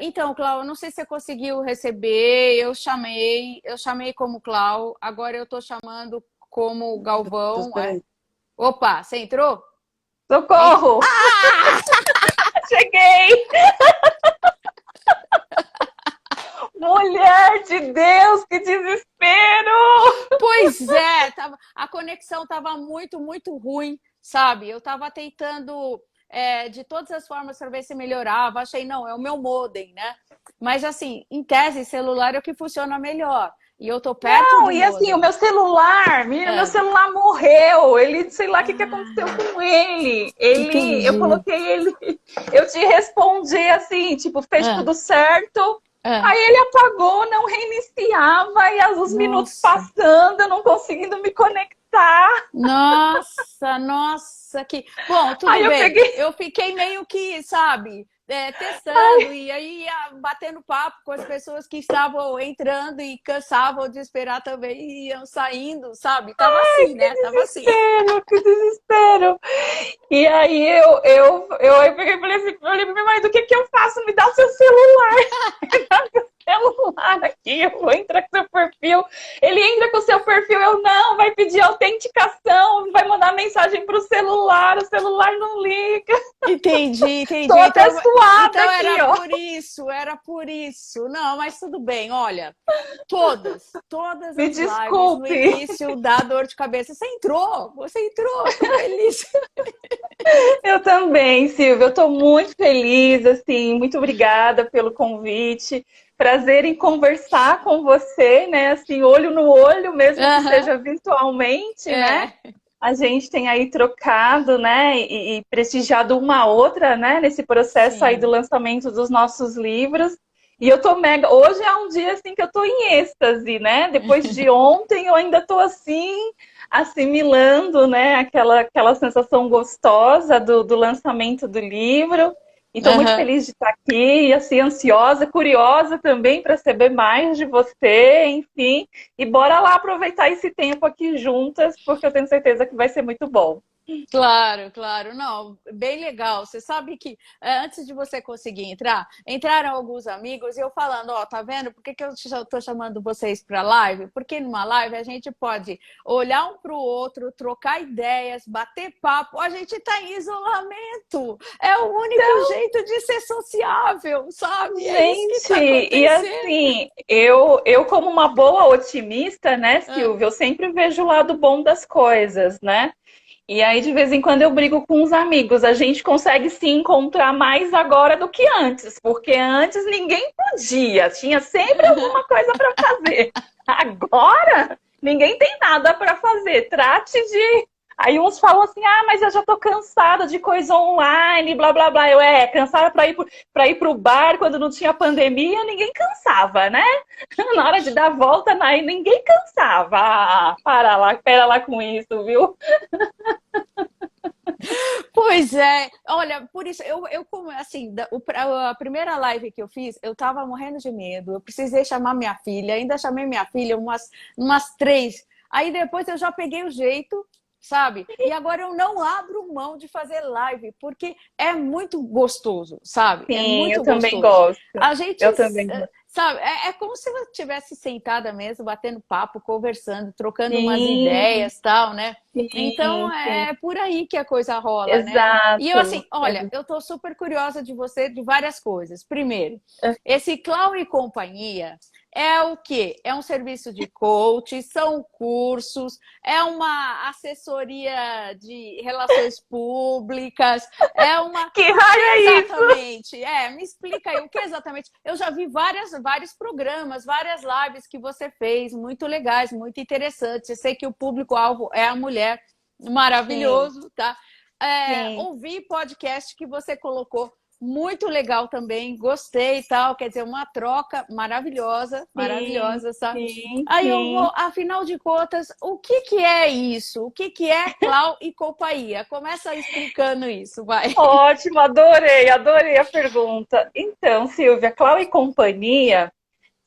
Então, Clau, eu não sei se você conseguiu receber, eu chamei como Clau, agora eu tô chamando como Deus, Galvão. peraí. Opa, você entrou? Socorro! Ah! Cheguei! Mulher de Deus, que desespero! Pois é, a conexão estava muito, muito ruim, sabe? Eu estava tentando de todas as formas para ver se melhorava. Achei, não, é o meu modem, né? Mas assim, em tese, celular é o que funciona melhor. E eu tô perto Não, do e assim, o modem. meu celular, menina, meu É. celular morreu. Ele, sei lá o que aconteceu Ah, com ele. Eu entendi. coloquei ele, eu te respondi assim, tipo, fez Ah, tudo certo. ah. Aí ele apagou, não reiniciava, e os minutos Nossa. passando, eu não conseguindo me conectar. Nossa, nossa, que. Bom, Aí tudo eu bem. peguei, Eu fiquei meio que, sabe, testando e aí batendo papo com as pessoas que estavam entrando e cansavam de esperar também e iam saindo, sabe? Tava assim, que né? Tava assim. desespero, que desespero. E aí eu peguei e falei assim, falei pro meu marido, o que que eu faço? Me dá o seu celular. Me dá o seu celular aqui, eu vou entrar com o seu perfil. Ele entra com o seu perfil, eu não, vai pedir autenticação, vai mandar mensagem pro celular, o celular não liga. Entendi, Tô entendi. até Então, suada então aqui, era ó. por isso, era por isso. Não, mas tudo bem, olha. Todas Me as lives no desculpe. início dá dor de cabeça. Você entrou, tô feliz. Eu também, Silvia. Eu estou muito feliz, assim, muito obrigada pelo convite. Prazer em conversar com você, né? Assim, olho no olho, mesmo que Aham, seja virtualmente, né? é. A gente tem aí trocado, né? E prestigiado uma outra, né? Nesse processo aí do Sim. lançamento dos nossos livros. E eu tô mega. Hoje é um dia assim que eu tô em êxtase, né? Depois de ontem, eu ainda tô assim assimilando, né, aquela sensação gostosa do lançamento do livro. E estou muito Aham. feliz de estar aqui, e assim, ansiosa, curiosa também para saber mais de você, enfim. E bora lá aproveitar esse tempo aqui juntas, porque eu tenho certeza que vai ser muito bom. Claro, claro, não, bem legal. Você sabe que antes de você conseguir entrar, entraram alguns amigos e eu falando, ó, tá vendo? Por que que eu tô chamando vocês para live? Porque numa live a gente pode olhar um para o outro, trocar ideias, bater papo. A gente tá em isolamento. É o único jeito de ser sociável, sabe? É isso que Gente, tá e acontecendo. assim, eu como uma boa otimista, né, Ah, Silvia, eu sempre vejo o lado bom das coisas, né? E aí, de vez em quando, eu brigo com os amigos. A gente consegue se encontrar mais agora do que antes, porque antes ninguém podia, tinha sempre alguma coisa para fazer. Agora, ninguém tem nada para fazer. Trate de. Aí uns falam assim: ah, mas eu já tô cansada de coisa online, blá blá blá. Cansada para ir pro bar quando não tinha pandemia, ninguém cansava, né? Na hora de dar volta, ninguém cansava. Ah, para lá, pera lá com isso, viu? pois é, olha, por isso, assim, a primeira live que eu fiz, eu tava morrendo de medo, eu precisei chamar minha filha, ainda chamei minha filha umas três, aí depois eu já peguei o jeito, sabe? E agora eu não abro mão de fazer live, porque é muito gostoso, sabe? É Sim, eu muito também gostoso. gosto. A gente, Eu também gosto. sabe, é como se eu estivesse sentada mesmo, batendo papo, conversando, trocando umas Sim, ideias, tal, né? Então sim, sim. é por aí que a coisa rola, né? E eu Exato. assim, olha, eu tô super curiosa de você de várias coisas. Primeiro, esse Clown e Companhia é o quê? É um serviço de coach, são cursos, é uma assessoria de relações públicas, é uma. Que O que raio é isso? exatamente? Me explica aí, o que exatamente? Eu já vi vários programas, várias lives que você fez, muito legais, muito interessantes. Eu sei que o público-alvo é a mulher, Sim, maravilhoso, tá? sim, Ouvi podcast que você colocou, muito legal também, gostei e tal, quer dizer, uma troca maravilhosa, sim, maravilhosa, sabe? sim, Aí eu sim. vou, afinal de contas, o que que é isso? O que que é Clau e companhia? Começa explicando isso, vai. Ótimo, adorei, adorei a pergunta. Então, Silvia, Clau e Companhia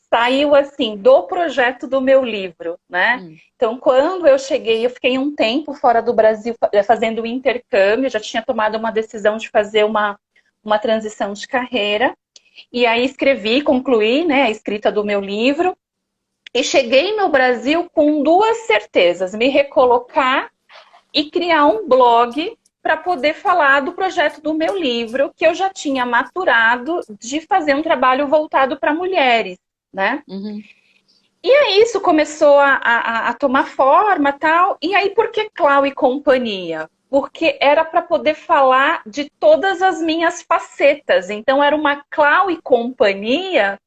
saiu assim do projeto do meu livro, né? Hum, Então, quando eu cheguei, eu fiquei um tempo fora do Brasil fazendo um intercâmbio, já tinha tomado uma decisão de fazer uma transição de carreira. E aí escrevi, concluí, né, a escrita do meu livro. E cheguei no Brasil com duas certezas: me recolocar e criar um blog para poder falar do projeto do meu livro, que eu já tinha maturado de fazer um trabalho voltado para mulheres, né? Uhum. E aí isso começou a tomar forma, tal. E aí por que Clau e companhia? Porque era para poder falar de todas as minhas facetas. Então era uma Clau e companhia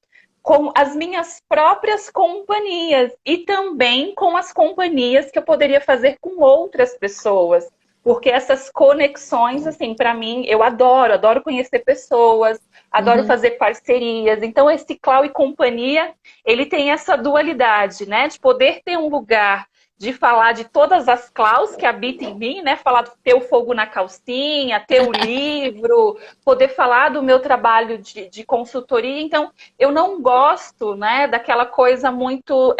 com as minhas próprias companhias e também com as companhias que eu poderia fazer com outras pessoas. Porque essas conexões, assim, para mim, eu adoro, adoro conhecer pessoas, adoro Uhum. fazer parcerias. Então, esse Clau e companhia, ele tem essa dualidade, né? De poder ter um lugar de falar de todas as Claus que habitam em mim, né? Falar do ter o fogo na calcinha, ter o livro, poder falar do meu trabalho de consultoria. Então, eu não gosto, né, daquela coisa muito,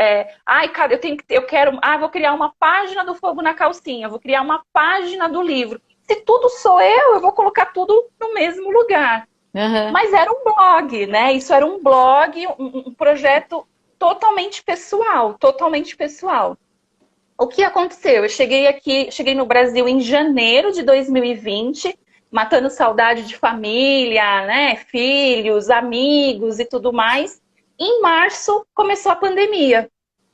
ai, cara, eu quero, vou criar uma página do fogo na calcinha, vou criar uma página do livro. Se tudo sou eu vou colocar tudo no mesmo lugar. Uhum. Mas era um blog, né? Isso era um blog, um projeto totalmente pessoal, totalmente pessoal. O que aconteceu? Eu cheguei no Brasil em janeiro de 2020, matando saudade de família, né, filhos, amigos e tudo mais. Em março começou a pandemia.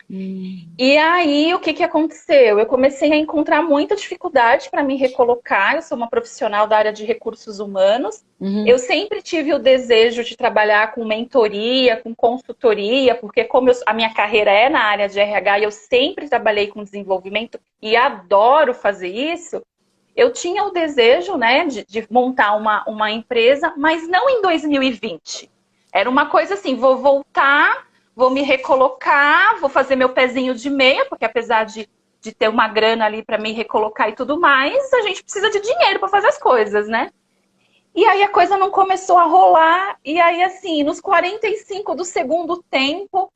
Uhum. E aí, o que que aconteceu? Eu comecei a encontrar muita dificuldade para me recolocar. Eu sou uma profissional da área de recursos humanos. Uhum. Eu sempre tive o desejo de trabalhar com mentoria, com consultoria, porque como a minha carreira é na área de RH e eu sempre trabalhei com desenvolvimento e adoro fazer isso, eu tinha o desejo, né, de montar uma empresa, mas não em 2020. Era uma coisa assim, vou voltar, vou me recolocar, vou fazer meu pezinho de meia, porque apesar de ter uma grana ali para me recolocar e tudo mais, a gente precisa de dinheiro para fazer as coisas, né? E aí a coisa não começou a rolar, e aí assim, nos 45 do segundo tempo,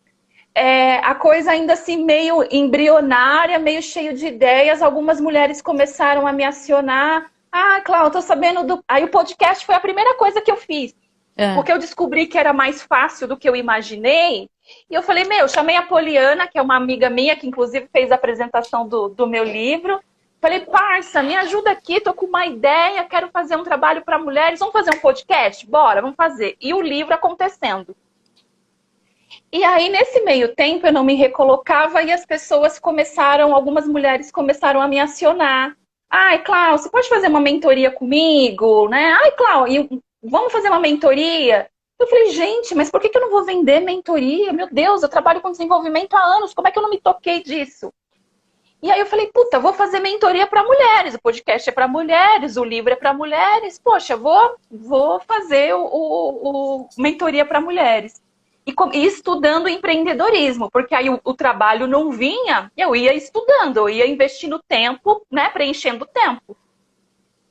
a coisa ainda assim meio embrionária, meio cheio de ideias, algumas mulheres começaram a me acionar. Ah, Cláudia, tô sabendo do... Aí o podcast foi a primeira coisa que eu fiz, É. porque eu descobri que era mais fácil do que eu imaginei. E eu falei, chamei a Poliana, que é uma amiga minha, que inclusive fez a apresentação do meu livro. Falei, parça, me ajuda aqui, tô com uma ideia, quero fazer um trabalho para mulheres, vamos fazer um podcast? Bora, vamos fazer. E o livro acontecendo. E aí, nesse meio tempo, eu não me recolocava e as pessoas começaram, algumas mulheres começaram a me acionar. Ai, Cláudia, você pode fazer uma mentoria comigo, né? Ai, Cláudia, vamos fazer uma mentoria? Eu falei, gente, mas por que eu não vou vender mentoria? Meu Deus, eu trabalho com desenvolvimento há anos, como é que eu não me toquei disso? E aí eu falei, puta, vou fazer mentoria para mulheres, o podcast é para mulheres, o livro é para mulheres, poxa, vou fazer o mentoria para mulheres. E estudando empreendedorismo, porque aí o trabalho não vinha, eu ia estudando, eu ia investindo tempo, né, preenchendo tempo.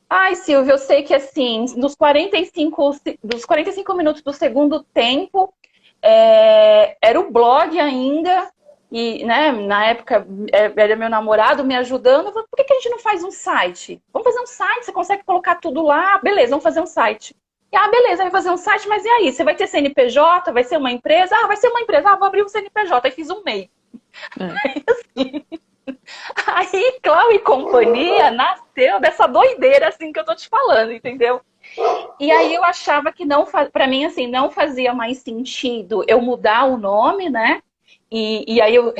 Ai, Silvia, eu sei que assim, dos 45 minutos do segundo tempo, era o blog ainda, e né, na época era meu namorado me ajudando. Eu falei, por que a gente não faz um site? Vamos fazer um site, você consegue colocar tudo lá? Beleza, vamos fazer um site. E, beleza, vai fazer um site, mas e aí? Você vai ter CNPJ? Vai ser uma empresa? Vai ser uma empresa. Vou abrir um CNPJ. Aí fiz um MEI. É. Aí, Clau e companhia nasceu dessa doideira assim que eu tô te falando, entendeu? E aí eu achava que não, para mim assim, não fazia mais sentido eu mudar o nome, né? E aí eu,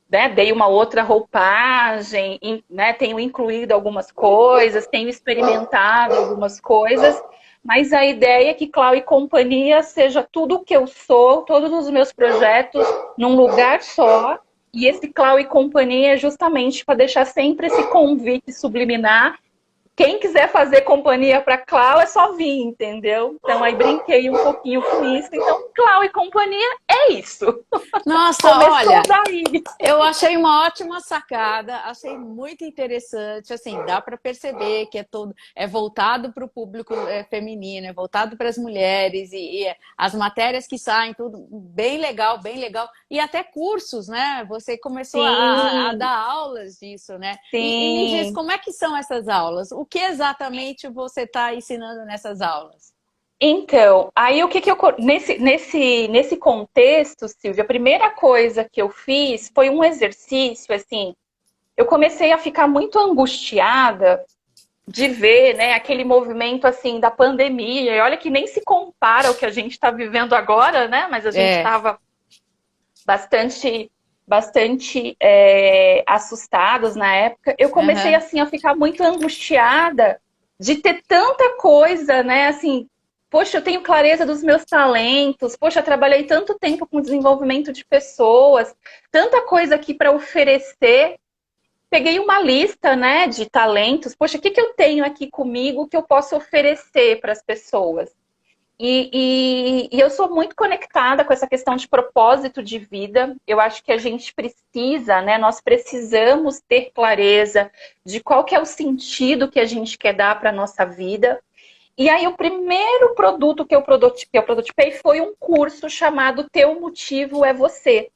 né, dei uma outra roupagem, né, tenho incluído algumas coisas, tenho experimentado algumas coisas, mas a ideia é que Clau e companhia seja tudo o que eu sou, todos os meus projetos num lugar só. E esse Clau e companhia é justamente para deixar sempre esse convite subliminar. Quem quiser fazer companhia para Clau é só vir, entendeu? Então aí brinquei um pouquinho com isso. Então, Clau e companhia é isso. Nossa, Começou olha, daí. eu achei uma ótima sacada, achei muito interessante. Assim, dá para perceber que é voltado para o público feminino, é voltado para as mulheres e as matérias que saem, tudo bem legal, bem legal. E até cursos, né? Você começou a Sim, dar aulas disso, né? E me diz sim. como é que são essas aulas? O que exatamente você está ensinando nessas aulas? Então, aí o que que eu. Nesse contexto, Silvia, a primeira coisa que eu fiz foi um exercício, assim, eu comecei a ficar muito angustiada de ver, né, aquele movimento, assim, da pandemia, e olha que nem se compara ao que a gente está vivendo agora, né, mas a gente É. estava bastante assustados na época. Eu comecei, Aham. assim, a ficar muito angustiada de ter tanta coisa, né, assim, poxa, eu tenho clareza dos meus talentos, poxa, eu trabalhei tanto tempo com desenvolvimento de pessoas, tanta coisa aqui para oferecer. Peguei uma lista, né, de talentos. Poxa, o que que eu tenho aqui comigo que eu posso oferecer para as pessoas? E eu sou muito conectada com essa questão de propósito de vida. Eu acho que a gente precisa, né? Nós precisamos ter clareza de qual que é o sentido que a gente quer dar para a nossa vida. E aí, o primeiro produto que eu prototipei foi um curso chamado Teu Motivo é Você,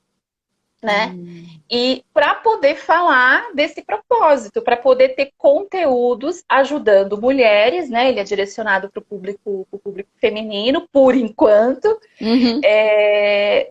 né? Hum. E para poder falar desse propósito, para poder ter conteúdos ajudando mulheres, né? Ele é direcionado para o público feminino, por enquanto, Uhum.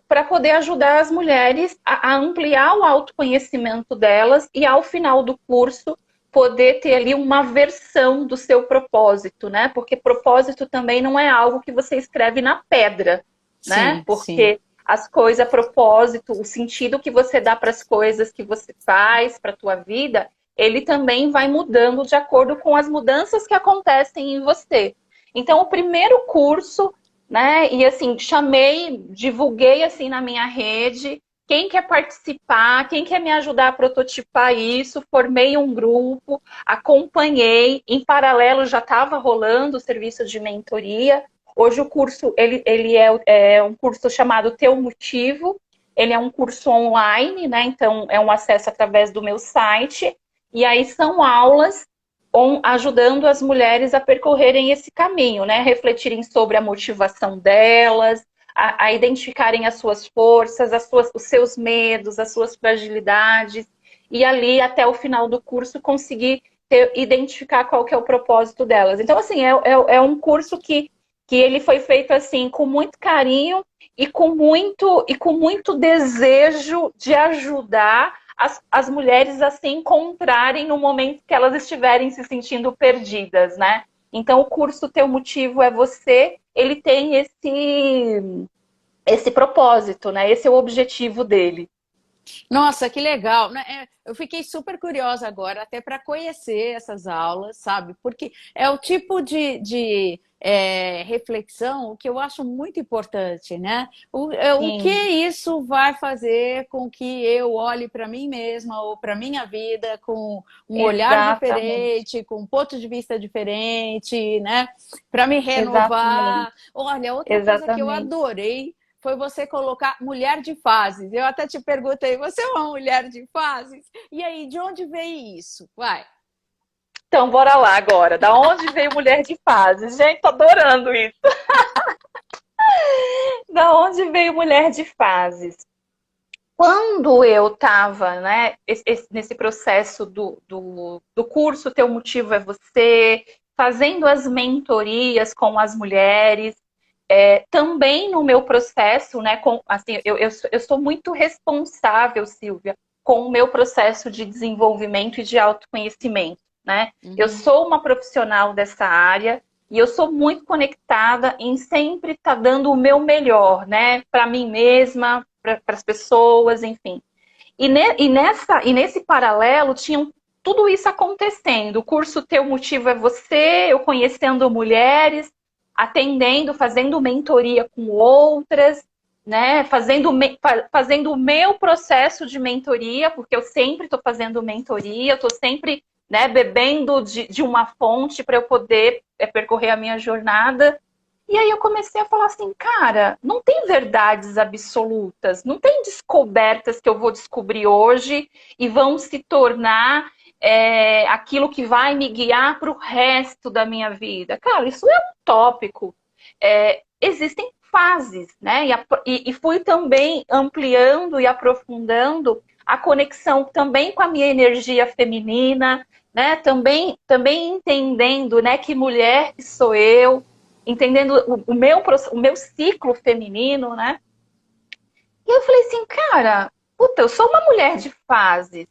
para poder ajudar as mulheres a ampliar o autoconhecimento delas e ao final do curso poder ter ali uma versão do seu propósito, né? Porque propósito também não é algo que você escreve na pedra, né? Sim, sim. Porque as coisas, a propósito, o sentido que você dá para as coisas que você faz para a tua vida, ele também vai mudando de acordo com as mudanças que acontecem em você. Então, o primeiro curso, né? E assim, chamei, divulguei assim na minha rede. Quem quer participar, quem quer me ajudar a prototipar isso, formei um grupo, acompanhei. Em paralelo já estava rolando o serviço de mentoria. Hoje o curso ele é um curso chamado Teu Motivo. Ele é um curso online, né? Então é um acesso através do meu site. E aí são aulas ajudando as mulheres a percorrerem esse caminho, né? Refletirem sobre a motivação delas, a identificarem as suas forças, os seus medos, as suas fragilidades, e ali, até o final do curso, conseguir identificar qual que é o propósito delas. Então, assim, é um curso que ele foi feito assim com muito carinho e com muito desejo de ajudar as mulheres a se encontrarem no momento que elas estiverem se sentindo perdidas, né? Então, o curso Teu Motivo é Você, ele tem esse propósito, né? Esse é o objetivo dele. Nossa, que legal, né? Eu fiquei super curiosa agora, até para conhecer essas aulas, sabe? Porque é o tipo de reflexão que eu acho muito importante, né? O que Sim, isso vai fazer com que eu olhe para mim mesma ou para minha vida com um olhar exatamente. diferente, com um ponto de vista diferente, né? Para me Exatamente. renovar. Olha, outra coisa que eu Exatamente. adorei foi você colocar mulher de fases. Eu até te perguntei, você é uma mulher de fases? E aí, de onde veio isso? Vai. Então, bora lá agora. Da onde veio Mulher de Fases? Gente, tô adorando isso. Da onde veio Mulher de Fases? Quando eu estava, né, nesse processo do curso Teu Motivo é Você, fazendo as mentorias com as mulheres, também no meu processo, né, assim, eu sou muito responsável, Silvia, com o meu processo de desenvolvimento e de autoconhecimento, né? Eu Uhum. sou uma profissional dessa área e eu sou muito conectada em sempre estar dando o meu melhor, né, para mim mesma, para as pessoas, enfim. E nesse paralelo tinham tudo isso acontecendo. O curso Teu Motivo é Você, eu conhecendo mulheres, atendendo, fazendo mentoria com outras, né? Fazendo o meu processo de mentoria, porque eu sempre estou fazendo mentoria, estou sempre, né, bebendo de uma fonte para eu poder percorrer a minha jornada. E aí eu comecei a falar assim, cara, não tem verdades absolutas, não tem descobertas que eu vou descobrir hoje e vão se tornar aquilo que vai me guiar para o resto da minha vida. Cara, isso é um tópico. Existem fases, né? E fui também ampliando e aprofundando a conexão também com a minha energia feminina, né? Também entendendo, né, que mulher que sou eu, entendendo o meu ciclo feminino, né? E eu falei assim, cara, puta, eu sou uma mulher de fases.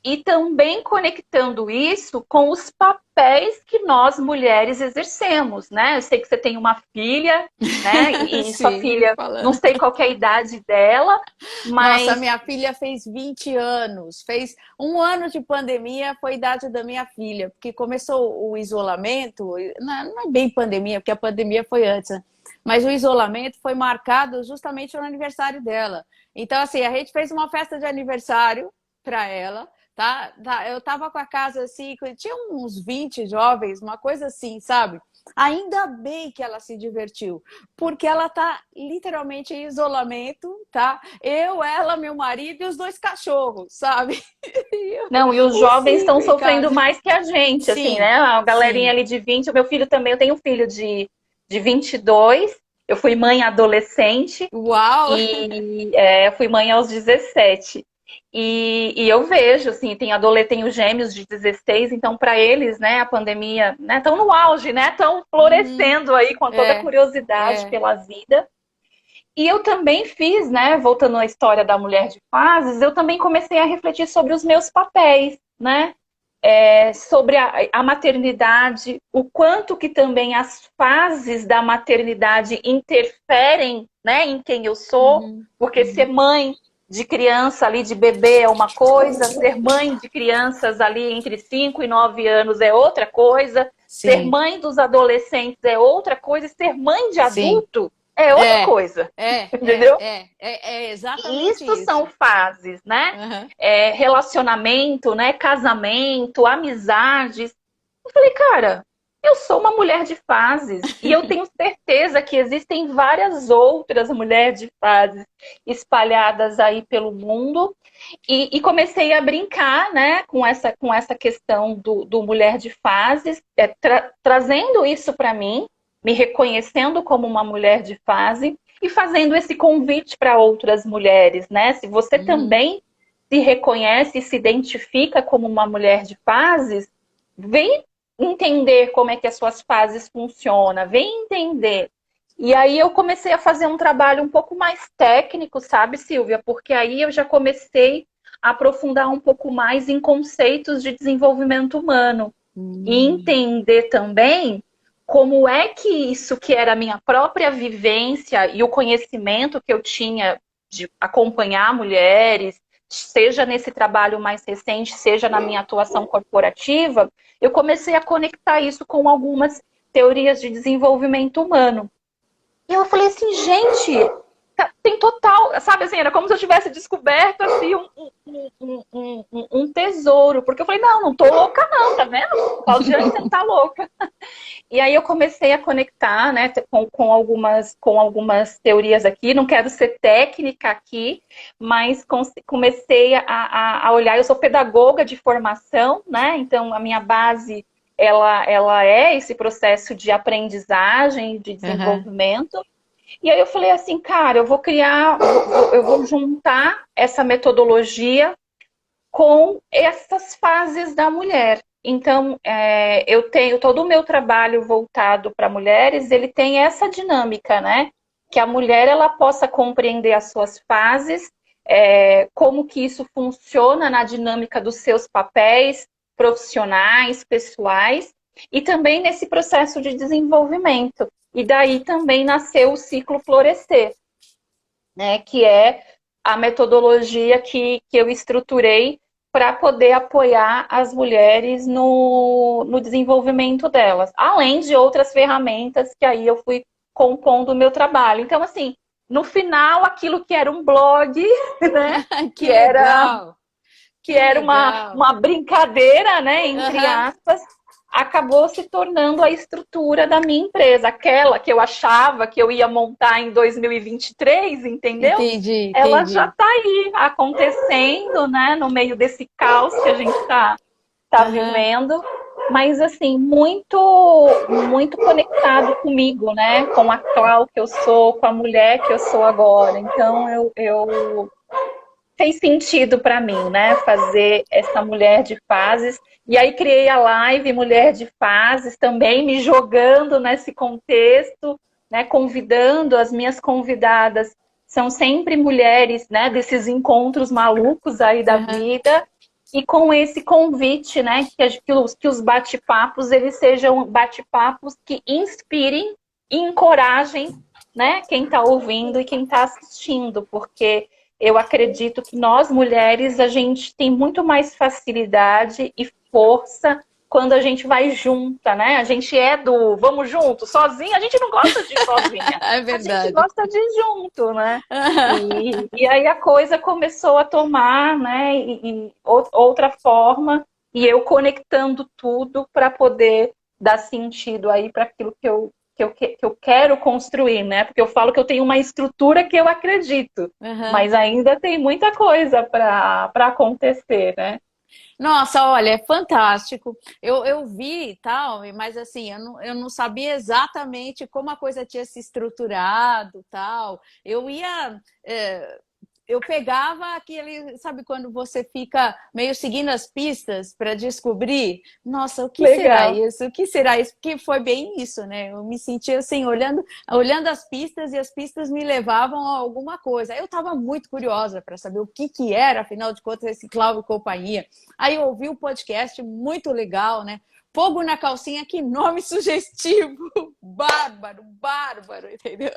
E também conectando isso com os papéis que nós mulheres exercemos, né? Eu sei que você tem uma filha, né? E sua Sim, filha, não falando. sei qual que é a idade dela, Nossa, mas minha filha fez 20 anos. Fez um ano de pandemia, foi a idade da minha filha, porque começou o isolamento. Não é bem pandemia, porque a pandemia foi antes, né? Mas o isolamento foi marcado justamente no aniversário dela. Então, assim, a gente fez uma festa de aniversário para ela. Tá? Eu tava com a casa assim, tinha uns 20 jovens, uma coisa assim, sabe? Ainda bem que ela se divertiu, porque ela tá literalmente em isolamento, tá? Eu, ela, meu marido e os dois cachorros, sabe? não, e os Os jovens estão cinco em sofrendo casa. mais que a gente, assim, Sim, né? A galerinha sim. ali de 20, o meu filho também, eu tenho um filho de 22, eu fui mãe adolescente Uau! e fui mãe aos 17. E eu vejo, assim, tenho gêmeos de 16, então para eles, né, a pandemia, né, estão no auge, né, estão Uhum. florescendo aí com toda a É, curiosidade é. pela vida. E eu também fiz, né, voltando à história da mulher de fases, eu também comecei a refletir sobre os meus papéis, né, sobre a maternidade, o quanto que também as fases da maternidade interferem, né, em quem eu sou, Uhum, porque ser uhum. mãe de criança ali de bebê é uma coisa, ser mãe de crianças ali entre 5 e 9 anos é outra coisa, ser Sim, mãe dos adolescentes é outra coisa, e ser mãe de sim. adulto é outra É, coisa, é, é, entendeu? é, é E exatamente isso são isso. fases, né? Uhum. Relacionamento, né? Casamento, amizades. Eu falei, cara, eu sou uma mulher de fases e eu tenho certeza que existem várias outras mulheres de fases espalhadas aí pelo mundo. E comecei a brincar, né, com essa questão do mulher de fases, trazendo isso para mim, me reconhecendo como uma mulher de fase e fazendo esse convite para outras mulheres, né? Se você Uhum. também se reconhece e se identifica como uma mulher de fases, vem entender como é que as suas fases funcionam, vem entender. E aí eu comecei a fazer um trabalho um pouco mais técnico, sabe, Silvia? Porque aí eu já comecei a aprofundar um pouco mais em conceitos de desenvolvimento humano e Hum. entender também como é que isso que era a minha própria vivência e o conhecimento que eu tinha de acompanhar mulheres, seja nesse trabalho mais recente, seja na minha atuação corporativa, eu comecei a conectar isso com algumas teorias de desenvolvimento humano. E eu falei assim, gente, tem total, sabe assim, era como se eu tivesse descoberto assim um tesouro, porque eu falei, não tô louca não, tá vendo? Claudiane, você não tá louca. E aí eu comecei a conectar, né, com algumas teorias aqui, não quero ser técnica aqui, mas comecei a olhar, eu sou pedagoga de formação, né, então a minha base, ela é esse processo de aprendizagem, de Uhum. desenvolvimento, e aí eu falei assim, cara, eu vou criar, eu vou juntar essa metodologia com essas fases da mulher. Então, eu tenho todo o meu trabalho voltado para mulheres, ele tem essa dinâmica, né? Que a mulher ela possa compreender as suas fases, como que isso funciona na dinâmica dos seus papéis profissionais, pessoais, e também nesse processo de desenvolvimento. E daí também nasceu o ciclo florescer, né? Que é a metodologia que eu estruturei para poder apoiar as mulheres no desenvolvimento delas, além de outras ferramentas que aí eu fui compondo o meu trabalho. Então, assim, no final, aquilo que era um blog, né, Que que era legal, que que era legal. uma brincadeira, né, entre Aham. aspas, acabou se tornando a estrutura da minha empresa. Aquela que eu achava que eu ia montar em 2023, entendeu? Entendi, Ela já entendi. está aí acontecendo, né, no meio desse caos que a gente tá Aham. vivendo, mas assim, muito conectado comigo, né, com a Clau que eu sou, com a mulher que eu sou agora. Então fez sentido para mim, né? Fazer essa Mulher de Fases. E aí criei a live Mulher de Fases também, me jogando nesse contexto, né? Convidando as minhas convidadas. São sempre mulheres, né? Desses encontros malucos aí da vida. E com esse convite, né? Que os bate-papos, eles sejam bate-papos que inspirem e encorajem, né, quem está ouvindo e quem está assistindo, porque eu acredito que nós, mulheres, a gente tem muito mais facilidade e força quando a gente vai junta, né? A gente é do vamos junto, sozinha, a gente não gosta de ir sozinha. É A gente verdade. gosta de ir junto, né? E aí a coisa começou a tomar, né, outra forma, e eu conectando tudo para poder dar sentido aí para aquilo que eu quero construir, né? Porque eu falo que eu tenho uma estrutura que eu acredito, mas ainda tem muita coisa para acontecer, né? Nossa, olha, é fantástico. Eu vi e tal, mas assim, eu não sabia exatamente como a coisa tinha se estruturado, tal. Eu ia, eu pegava aquele, sabe, quando você fica meio seguindo as pistas para descobrir, nossa, o que será Legal. isso? O que será isso? Porque foi bem isso, né? Eu me sentia assim, olhando as pistas, e as pistas me levavam a alguma coisa. Eu estava muito curiosa para saber o que era, afinal de contas, esse Cláudio e Companhia. Aí eu ouvi um podcast muito legal, né? Fogo na Calcinha, que nome sugestivo! Bárbaro, bárbaro, entendeu?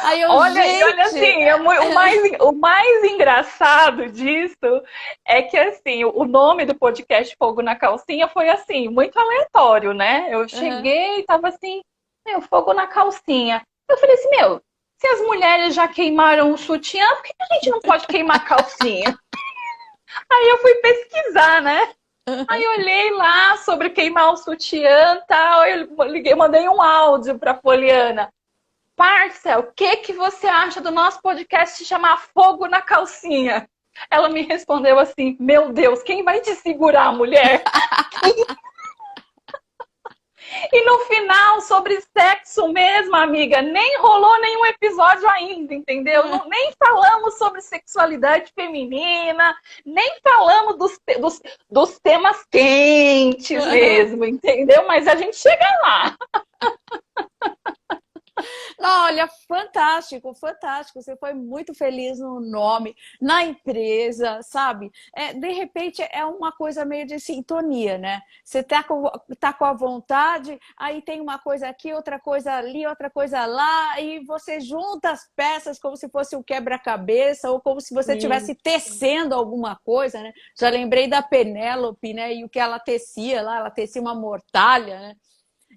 Aí eu, Olha, e olha gente... assim, o mais engraçado disso é que assim, o nome do podcast Fogo na Calcinha foi assim, muito aleatório, né? Eu cheguei e tava assim, meu, fogo na calcinha. Eu falei assim, meu, se as mulheres já queimaram o sutiã, por que a gente não pode queimar a calcinha? Aí eu fui pesquisar, né? Aí eu olhei lá sobre queimar o sutiã e tal, eu mandei um áudio pra Poliana. Parça, o que você acha do nosso podcast se chamar Fogo na Calcinha? Ela me respondeu assim, meu Deus, quem vai te segurar, mulher? E no final, sobre sexo mesmo, amiga, nem rolou nenhum episódio ainda, entendeu? Nem falamos sobre sexualidade feminina, nem falamos dos temas quentes mesmo, entendeu? Mas a gente chega lá. Olha, fantástico, fantástico. Você foi muito feliz no nome, na empresa, sabe? De repente é uma coisa meio de sintonia, né? Você tá com a vontade, aí tem uma coisa aqui, outra coisa ali, outra coisa lá, e você junta as peças como se fosse um quebra-cabeça, ou como se você estivesse tecendo alguma coisa, né? Já lembrei da Penélope, né? E o que ela tecia lá, ela tecia uma mortalha, né?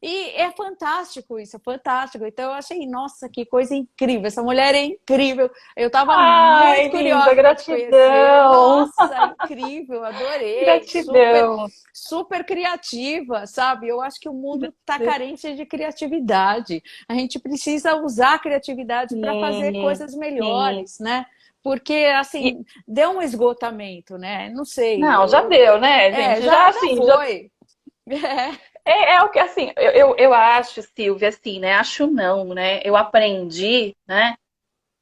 E é fantástico isso, é fantástico. Então eu achei, nossa, que coisa incrível. Essa mulher é incrível. Eu estava muito Linda, curiosa para te conhecer. gratidão. Nossa, incrível, adorei. Super, Gratidão. super criativa, sabe? Eu acho que o mundo está carente de criatividade. A gente precisa usar a criatividade para fazer coisas Sim. melhores, né? Porque, assim, deu um esgotamento, né? Não sei. Não, já deu, né, gente? Já Já assim, já foi. é o que assim, eu acho, Silvia, assim, né? Acho não, né? Eu aprendi, né?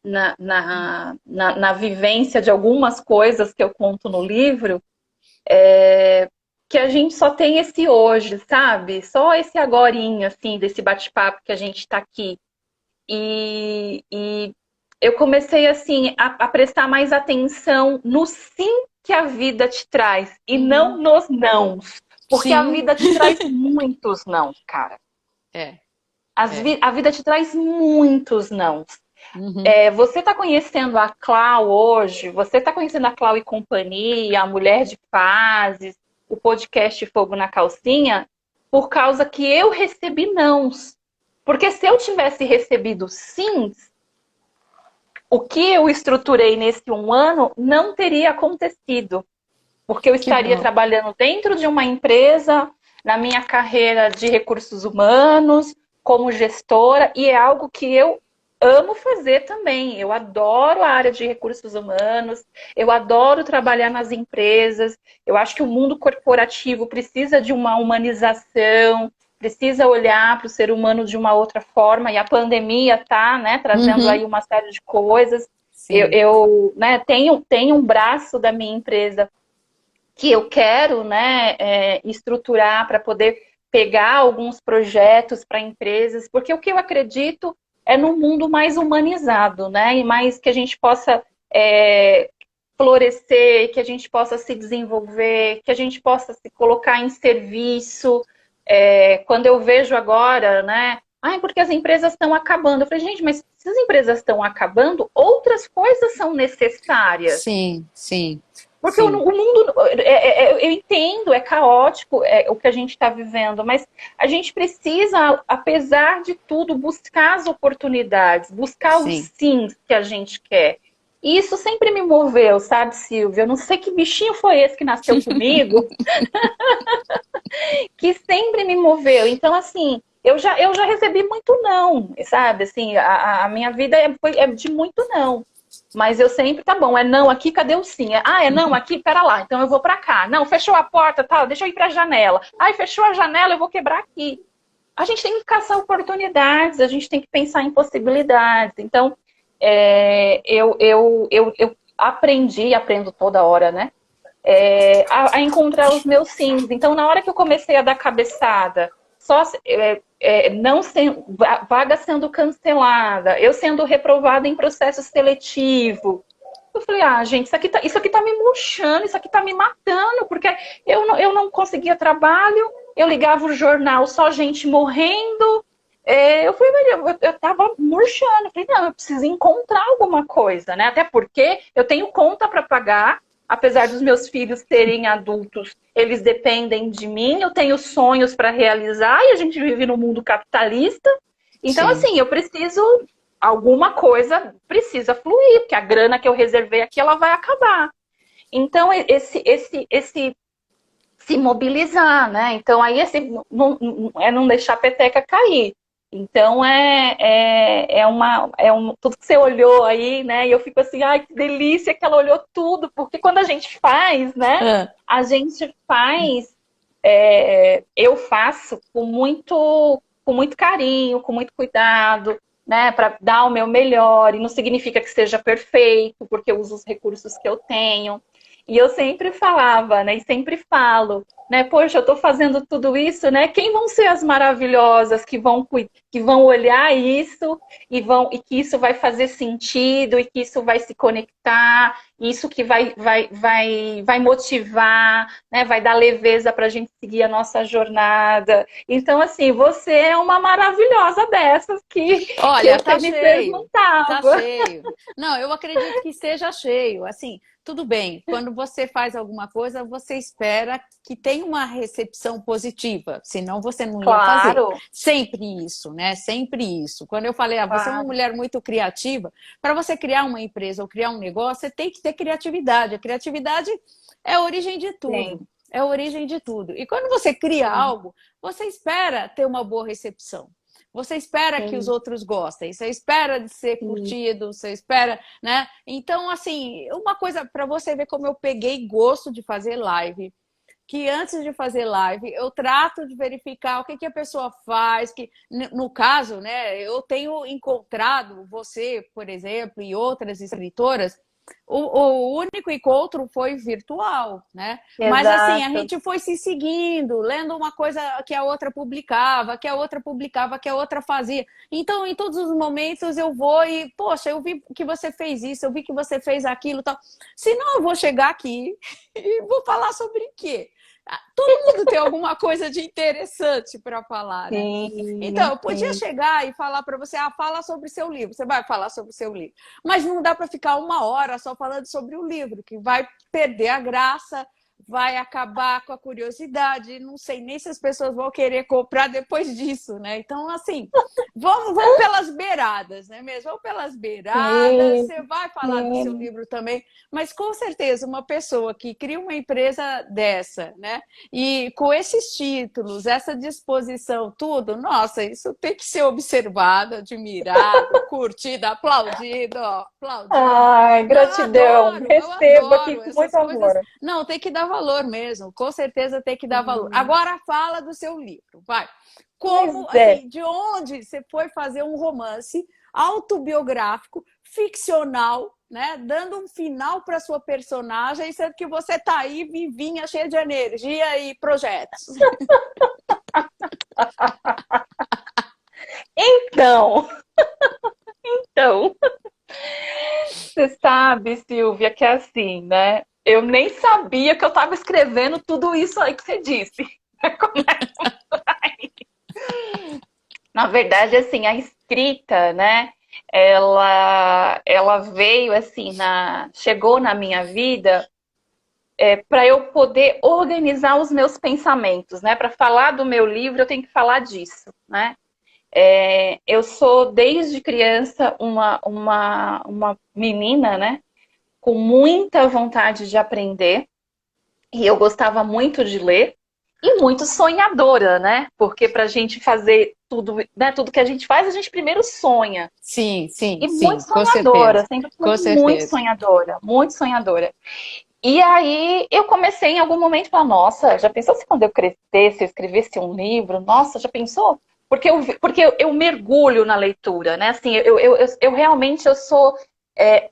Na vivência de algumas coisas que eu conto no livro, que a gente só tem esse hoje, sabe? Só esse agorinha, assim, desse bate-papo que a gente tá aqui. E eu comecei, assim, a prestar mais atenção no sim que a vida te traz e não nos nãos. Porque a Sim. vida te traz muitos não, cara. A vida te traz muitos não. Você está conhecendo a Clau hoje, você está conhecendo a Clau e Companhia, a Mulher de Fases, o podcast Fogo na Calcinha, por causa que eu recebi nãos. Porque se eu tivesse recebido sims, o que eu estruturei nesse um ano não teria acontecido. Porque eu estaria trabalhando dentro de uma empresa, na minha carreira de recursos humanos, como gestora, e é algo que eu amo fazer também. Eu adoro a área de recursos humanos, eu adoro trabalhar nas empresas. Eu acho que o mundo corporativo precisa de uma humanização, precisa olhar para o ser humano de uma outra forma, e a pandemia está, né, trazendo aí uma série de coisas. sim. Né, tenho um braço da minha empresa que eu quero, né, estruturar para poder pegar alguns projetos para empresas, porque o que eu acredito é num mundo mais humanizado, né, e mais que a gente possa florescer, que a gente possa se desenvolver, que a gente possa se colocar em serviço. Quando eu vejo agora, né, porque as empresas estão acabando. Eu falei, gente, mas se as empresas estão acabando, outras coisas são necessárias. Sim, sim, Porque o sim, mundo, eu entendo, é caótico o que a gente está vivendo, mas a gente precisa, apesar de tudo, buscar as oportunidades, buscar os sim. sims que a gente quer. E isso sempre me moveu, sabe, Silvia? Eu não sei que bichinho foi esse que nasceu comigo, que sempre me moveu. Então, assim, eu já recebi muito não, sabe? Assim, a minha vida é de muito não. Mas eu sempre, tá bom, é não aqui, cadê o sim? É não aqui, pera lá, então eu vou pra cá. Não, fechou a porta, tá, deixa eu ir pra janela. Ai, fechou a janela, eu vou quebrar aqui. A gente tem que caçar oportunidades, a gente tem que pensar em possibilidades. Então, eu aprendi, aprendo toda hora, né? A encontrar os meus sims. Então, na hora que eu comecei a dar cabeçada, só não vaga sendo cancelada, eu sendo reprovada em processo seletivo. Eu falei, gente, isso aqui tá me murchando, isso aqui tá me matando, porque eu não conseguia trabalho, eu ligava o jornal, só gente morrendo. Eu falei, eu tava murchando. Eu falei, não, eu preciso encontrar alguma coisa, né? Até porque eu tenho conta para pagar, apesar dos meus filhos serem adultos, eles dependem de mim, eu tenho sonhos para realizar e a gente vive num mundo capitalista. Então, Sim. assim, eu preciso, alguma coisa precisa fluir, porque a grana que eu reservei aqui, ela vai acabar. Então, esse se mobilizar, né? Então, aí não deixar a peteca cair. Então, tudo que você olhou aí, né? E eu fico assim, ai, que delícia que ela olhou tudo, porque quando a gente faz, né? Ah, A gente faz, eu faço com muito carinho, com muito cuidado, né? Para dar o meu melhor, e não significa que seja perfeito, porque eu uso os recursos que eu tenho. E eu sempre falava, né? E sempre falo, né? Poxa, eu estou fazendo tudo isso, né? Quem vão ser as maravilhosas que vão olhar isso e que isso vai fazer sentido e que isso vai se conectar, isso que vai motivar, né? Vai dar leveza para a gente seguir a nossa jornada. Então, assim, você é uma maravilhosa dessas que olha, você me tá perguntava. cheio. Não, eu acredito que esteja cheio. Assim, tudo bem, quando você faz alguma coisa, você espera que tenha uma recepção positiva, senão você não ia fazer. Claro, Sempre isso, né? Sempre isso. Quando eu falei, você é uma claro. mulher muito criativa, para você criar uma empresa ou criar um negócio, você tem que ter criatividade. A criatividade é a origem de tudo. Sim, É a origem de tudo. E quando você cria sim, algo, você espera ter uma boa recepção. Você espera que os sim, outros gostem, você espera de ser sim. curtido, você espera, né? Então, assim, uma coisa para você ver como eu peguei gosto de fazer live, que antes de fazer live eu trato de verificar o que a pessoa faz, que no caso, né, eu tenho encontrado você, por exemplo, e outras escritoras, o único encontro foi virtual, né? Mas assim, a Exato. gente foi se seguindo, lendo uma coisa que a outra publicava, que a outra publicava, que a outra fazia. Então, em todos os momentos eu vou e, poxa, eu vi que você fez isso, eu vi que você fez aquilo, tal. Senão eu vou chegar aqui e vou falar sobre o quê? Todo mundo tem alguma coisa de interessante para falar, né? Então, Sim, eu podia sim. chegar e falar para você, fala sobre o seu livro. Você vai falar sobre o seu livro. Mas não dá para ficar uma hora só falando sobre o livro, que vai perder a graça, vai acabar com a curiosidade. Não sei nem se as pessoas vão querer comprar depois disso, né? Então, assim, vamos pelas beiradas, né mesmo? Vamos pelas beiradas. Sim, Você vai falar do seu sim. livro também, mas com certeza uma pessoa que cria uma empresa dessa, né? E com esses títulos, essa disposição, tudo, nossa, isso tem que ser observado, admirado, curtido, aplaudido, ó, aplaudido. Ai, Não, gratidão. eu Recebo aqui adoro com muito essas coisas. amor. Não, tem que dar valor mesmo, com certeza tem que dar valor. Sim. Agora fala do seu livro, vai. Pois Como, é. assim, de onde você foi fazer um romance autobiográfico, ficcional, né? Dando um final para sua personagem, sendo que você tá aí vivinha, cheia de energia e projetos. Então, então, você sabe, Silvia, que é assim, né? Eu nem sabia que eu estava escrevendo tudo isso aí que você disse. Na verdade, assim, a escrita, né? Ela veio assim, chegou na minha vida para eu poder organizar os meus pensamentos, né? Para falar do meu livro, eu tenho que falar disso, né? Eu sou, desde criança, uma menina, né? Com muita vontade de aprender. E eu gostava muito de ler. E muito sonhadora, né? Porque para a gente fazer tudo, né? Tudo que a gente faz, a gente primeiro sonha. Sim, sim, E muito sim, com sonhadora, certeza. sempre fui Com muito certeza. sonhadora, muito sonhadora. E aí eu comecei em algum momento a falar, nossa, já pensou se quando eu crescesse, eu escrevesse um livro? Nossa, já pensou? Porque eu mergulho na leitura, né? Assim, eu realmente eu sou,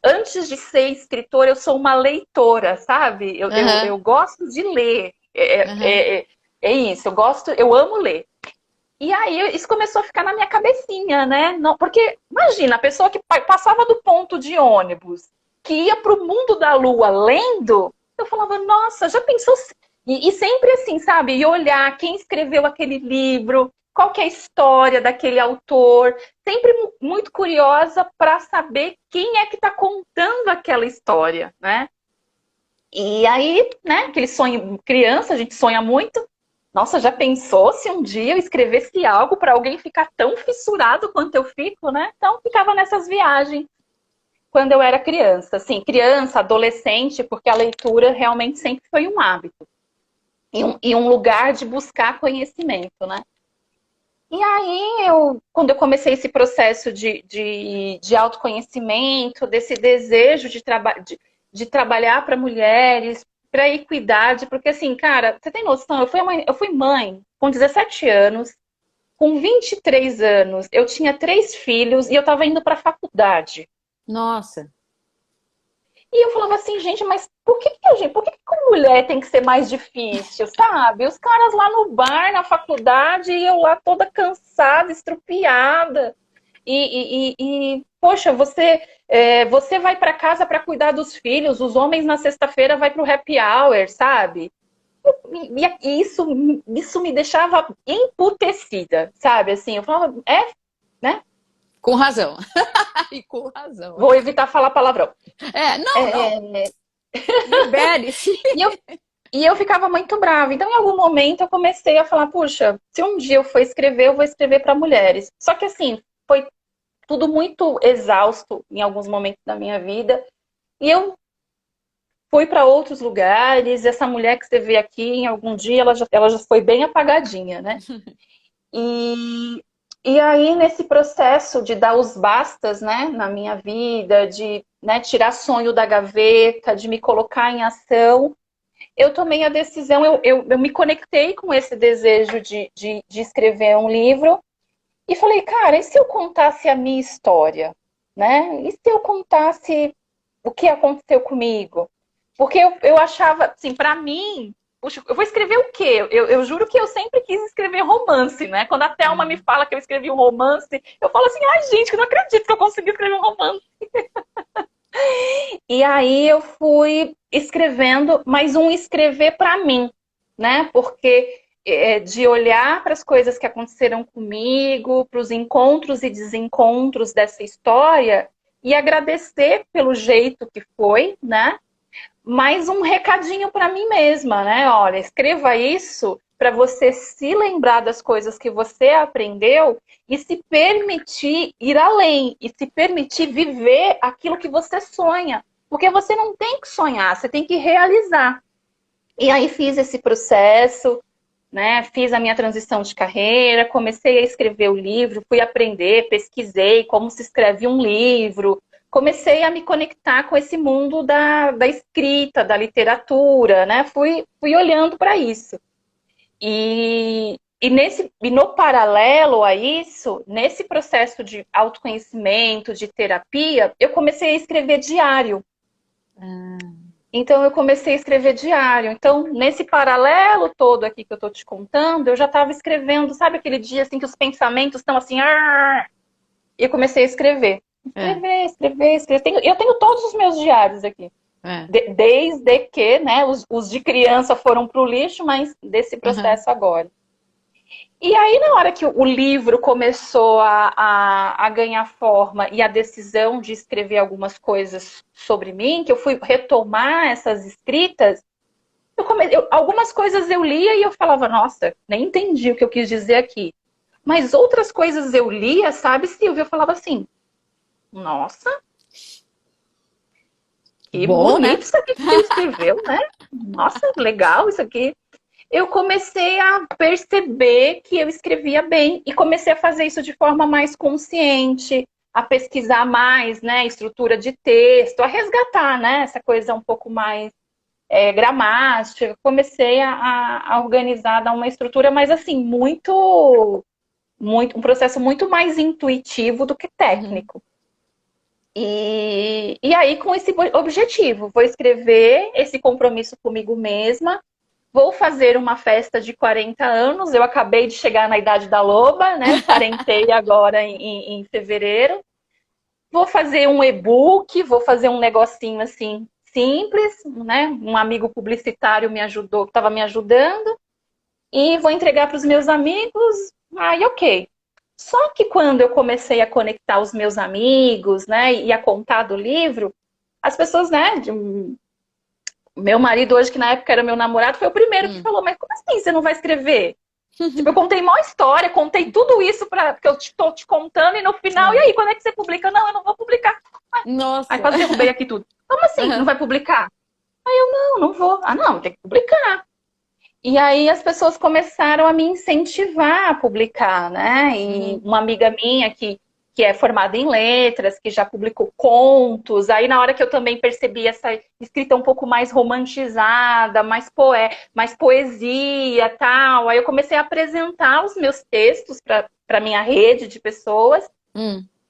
antes de ser escritora, eu sou uma leitora, sabe? Aham, Eu gosto de ler. aham. É isso, eu gosto, eu amo ler. E aí isso começou a ficar na minha cabecinha, né? Não, porque imagina, a pessoa que passava do ponto de ônibus, que ia para o mundo da lua lendo, eu falava, nossa, já pensou? E sempre assim, sabe? E olhar quem escreveu aquele livro, qual que é a história daquele autor, sempre muito curiosa para saber quem é que está contando aquela história, né? E aí, né, aquele sonho, criança, a gente sonha muito. Nossa, já pensou se um dia eu escrevesse algo para alguém ficar tão fissurado quanto eu fico, né? Então, ficava nessas viagens quando eu era criança. Assim, criança, adolescente, porque a leitura realmente sempre foi um hábito. E um lugar de buscar conhecimento, né? E aí, quando eu comecei esse processo de autoconhecimento, desse desejo de trabalhar para mulheres, para equidade, porque assim, cara, você tem noção, eu fui mãe com 17 anos, com 23 anos, eu tinha 3 filhos e eu estava indo para a faculdade. Nossa. E eu falava assim, gente, mas por que com mulher tem que ser mais difícil, sabe? Os caras lá no bar, na faculdade, e eu lá toda cansada, estrupiada. Poxa, você vai para casa para cuidar dos filhos, os homens na sexta-feira vai para o happy hour, sabe? E isso me deixava emputecida, sabe? Assim, eu falava, né? Com razão. E com razão. Vou evitar falar palavrão. Não, não. É, Libere-se. e eu E eu ficava muito brava. Então, em algum momento, eu comecei a falar: puxa, se um dia eu for escrever, eu vou escrever para mulheres. Só que, assim, foi tudo muito exausto em alguns momentos da minha vida. E eu fui para outros lugares. Essa mulher que você vê aqui, em algum dia, ela já foi bem apagadinha, né? E, e aí, nesse processo de dar os bastas, né, na minha vida, de, né, tirar sonho da gaveta, de me colocar em ação, eu tomei a decisão, eu me conectei com esse desejo de escrever um livro e falei, cara, e se eu contasse a minha história? Né? E se eu contasse o que aconteceu comigo? Porque eu achava, assim, para mim, puxa, eu vou escrever o quê? Eu juro que eu sempre quis escrever romance, né? Quando a Thelma me fala que eu escrevi um romance, eu falo assim, ai, gente, que eu não acredito que eu consegui escrever um romance. E aí eu fui escrevendo, mas um escrever para mim, né? Porque de olhar para as coisas que aconteceram comigo, para os encontros e desencontros dessa história e agradecer pelo jeito que foi, né? Mais um recadinho para mim mesma, né? Olha, escreva isso para você se lembrar das coisas que você aprendeu e se permitir ir além e se permitir viver aquilo que você sonha. Porque você não tem que sonhar, você tem que realizar. E aí fiz esse processo, né? Fiz a minha transição de carreira, comecei a escrever o livro, fui aprender, pesquisei como se escreve um livro, comecei a me conectar com esse mundo da escrita, da literatura, né? Fui olhando para isso. E, e no paralelo a isso, nesse processo de autoconhecimento, de terapia, eu comecei a escrever diário. Então, eu comecei a escrever diário. Então, nesse paralelo todo aqui que eu tô te contando, eu já estava escrevendo, sabe aquele dia assim que os pensamentos estão assim... "Arr!" E eu comecei a escrever. Escrever. Eu tenho todos os meus diários aqui. Desde que, né, os de criança foram pro lixo, mas desse processo agora. E aí, na hora que o livro começou a ganhar forma e a decisão de escrever algumas coisas sobre mim, que eu fui retomar essas escritas, algumas coisas eu lia e eu falava, nossa, nem entendi o que eu quis dizer aqui. Mas outras coisas eu lia, sabe, Silvia? Eu falava assim, nossa, que Bom, bonito, né? isso aqui que você escreveu, né? Nossa, legal isso aqui. Eu comecei a perceber que eu escrevia bem e comecei a fazer isso de forma mais consciente, a pesquisar mais, né, estrutura de texto, a resgatar, né, essa coisa um pouco mais gramática. Comecei a organizar, dar uma estrutura, mas assim, um processo muito mais intuitivo do que técnico. E aí, com esse objetivo, vou escrever esse compromisso comigo mesma. Vou fazer uma festa de 40 anos. Eu acabei de chegar na idade da loba, né? Parentei agora em fevereiro. Vou fazer um e-book, vou fazer um negocinho assim simples, né? Um amigo publicitário me ajudou, estava me ajudando. E vou entregar para os meus amigos. Aí, ok. Só que quando eu comecei a conectar os meus amigos, né? E a contar do livro, as pessoas, né? Meu marido hoje, que na época era meu namorado, foi o primeiro que falou, mas como assim você não vai escrever? Tipo, eu contei uma história, contei tudo isso que eu estou te contando, e no final, e aí, quando é que você publica? Não, eu não vou publicar. Nossa. Aí quase derrubei aqui tudo. Como assim? Não vai publicar? Aí eu, não vou. Ah, não, tem que publicar. E aí as pessoas começaram a me incentivar a publicar, né? E uma amiga minha que é formada em letras, que já publicou contos. Aí na hora que eu também percebi essa escrita um pouco mais romantizada, mais poesia, tal, aí eu comecei a apresentar os meus textos para minha rede de pessoas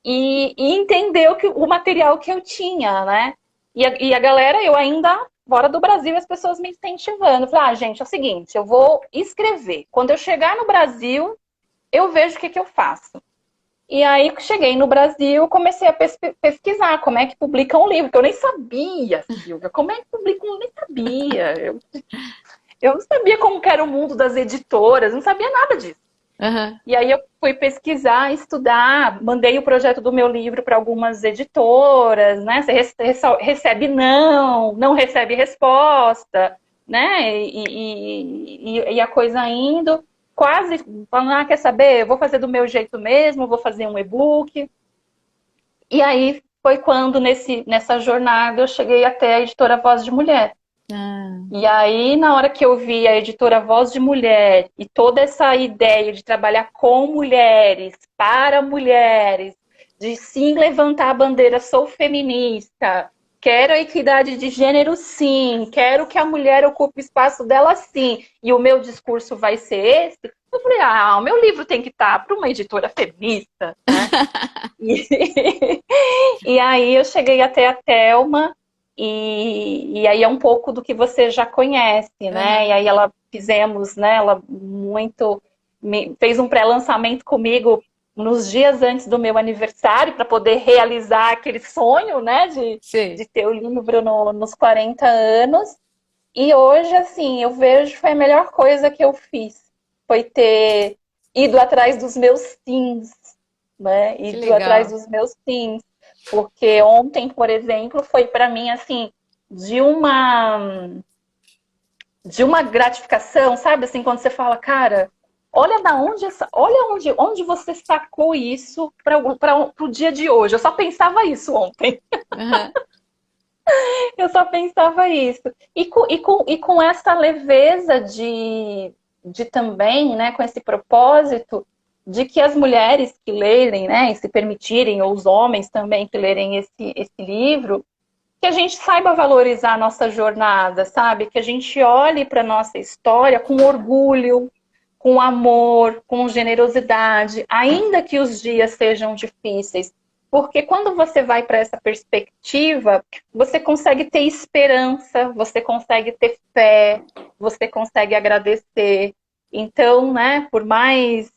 e entender o material que eu tinha, né? E a galera, eu ainda fora do Brasil, as pessoas me incentivando. Falei, gente, é o seguinte, eu vou escrever. Quando eu chegar no Brasil, eu vejo o que eu faço. E aí, cheguei no Brasil, comecei a pesquisar como é que publica um livro, que eu nem sabia, Silvia, como é que publica um livro, nem sabia. Eu não sabia como que era o mundo das editoras, não sabia nada disso. E aí eu fui pesquisar, estudar, mandei o projeto do meu livro para algumas editoras, né? Você recebe não recebe resposta, né? E a coisa indo, quase falando, quer saber? Eu vou fazer do meu jeito mesmo, vou fazer um e-book. E aí foi quando, nessa jornada, eu cheguei até a editora Voz de Mulher. E aí, na hora que eu vi a editora Voz de Mulher e toda essa ideia de trabalhar com mulheres, para mulheres, de sim levantar a bandeira, sou feminista, quero a equidade de gênero sim, quero que a mulher ocupe o espaço dela sim, e o meu discurso vai ser esse, eu falei, o meu livro tem que estar para uma editora feminista, né? E aí eu cheguei até a Thelma, e aí é um pouco do que você já conhece, né? E aí fizemos, né? Ela fez um pré-lançamento comigo nos dias antes do meu aniversário para poder realizar aquele sonho, né? De ter o livro nos 40 anos. E hoje, assim, eu vejo que foi a melhor coisa que eu fiz. Foi ter ido atrás dos meus sims, né? Ido atrás dos meus sims. Porque ontem, por exemplo, foi para mim assim de uma gratificação, sabe? Assim, quando você fala, cara, olha onde você sacou isso para o dia de hoje. Eu só pensava isso ontem. Eu só pensava isso. E com essa leveza de também, né, com esse propósito de que as mulheres que lerem, né, e se permitirem, ou os homens também que lerem esse livro, que a gente saiba valorizar a nossa jornada, sabe? Que a gente olhe para a nossa história com orgulho, com amor, com generosidade, ainda que os dias sejam difíceis. Porque quando você vai para essa perspectiva, você consegue ter esperança, você consegue ter fé, você consegue agradecer. Então, né, por mais,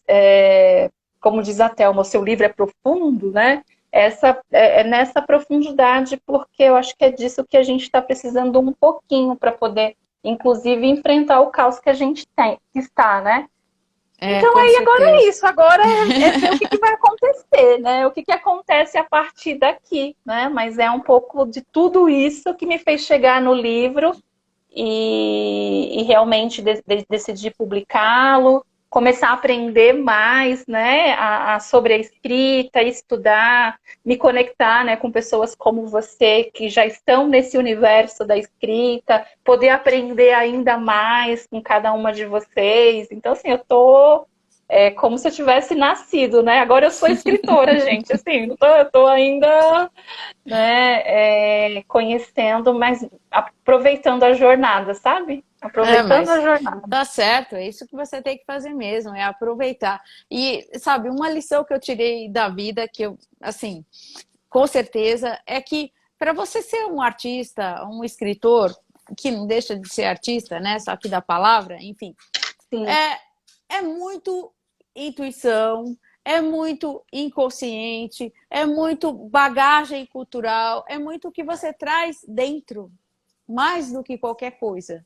como diz a Thelma, o seu livro é profundo, né? É nessa profundidade, porque eu acho que é disso que a gente está precisando um pouquinho para poder, inclusive, enfrentar o caos que a gente tem, que está, né? Então com aí agora é certeza. isso, agora é ver o que vai acontecer, né? O que acontece a partir daqui, né? Mas é um pouco de tudo isso que me fez chegar no livro e realmente decidir publicá-lo, começar a aprender mais, né, sobre a escrita, estudar, me conectar, né, com pessoas como você que já estão nesse universo da escrita, poder aprender ainda mais com cada uma de vocês. Então, assim, eu tô como se eu tivesse nascido, né? Agora eu sou escritora, gente. Assim, eu tô ainda, né, conhecendo, mas aproveitando a jornada, sabe? Aproveitando a Mas jornada. tá certo, é isso que você tem que fazer mesmo, é aproveitar. E, sabe, uma lição que eu tirei da vida, que eu, assim, com certeza, é que para você ser um artista, um escritor, que não deixa de ser artista, né? Só que da palavra, enfim, Sim. é muito intuição, é muito inconsciente, é muito bagagem cultural, é muito o que você traz dentro, mais do que qualquer coisa,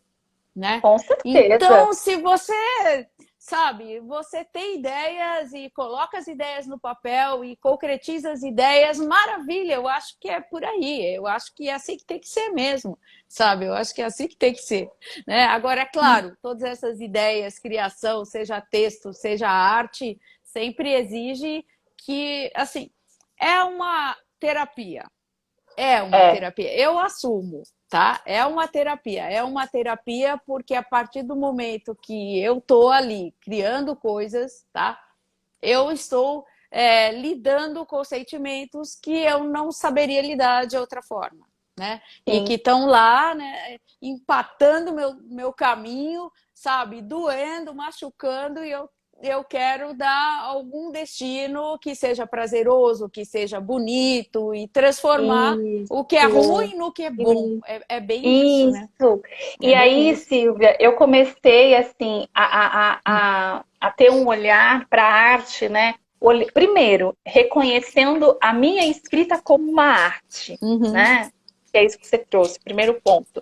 né? Com certeza. Então, se você, sabe, você tem ideias e coloca as ideias no papel e concretiza as ideias, maravilha, eu acho que é por aí, eu acho que é assim que tem que ser mesmo, sabe? Eu acho que é assim que tem que ser, né? Agora, é claro, todas essas ideias, criação, seja texto, seja arte, sempre exige que, assim, é uma terapia, é uma É, terapia. Eu assumo, tá? É uma terapia. É uma terapia porque a partir do momento que eu tô ali criando coisas, tá? Eu estou lidando com sentimentos que eu não saberia lidar de outra forma, né? E que sim. estão lá, né? Empatando meu caminho, sabe? Doendo, machucando e eu quero dar algum destino que seja prazeroso, que seja bonito e transformar o que é Isso. ruim no que é bom. É bem isso, né? Isso. É E bem aí, isso. Silvia, eu comecei assim a ter um olhar para a arte, né? Primeiro, reconhecendo a minha escrita como uma arte, Uhum. né? Que é isso que você trouxe, primeiro ponto.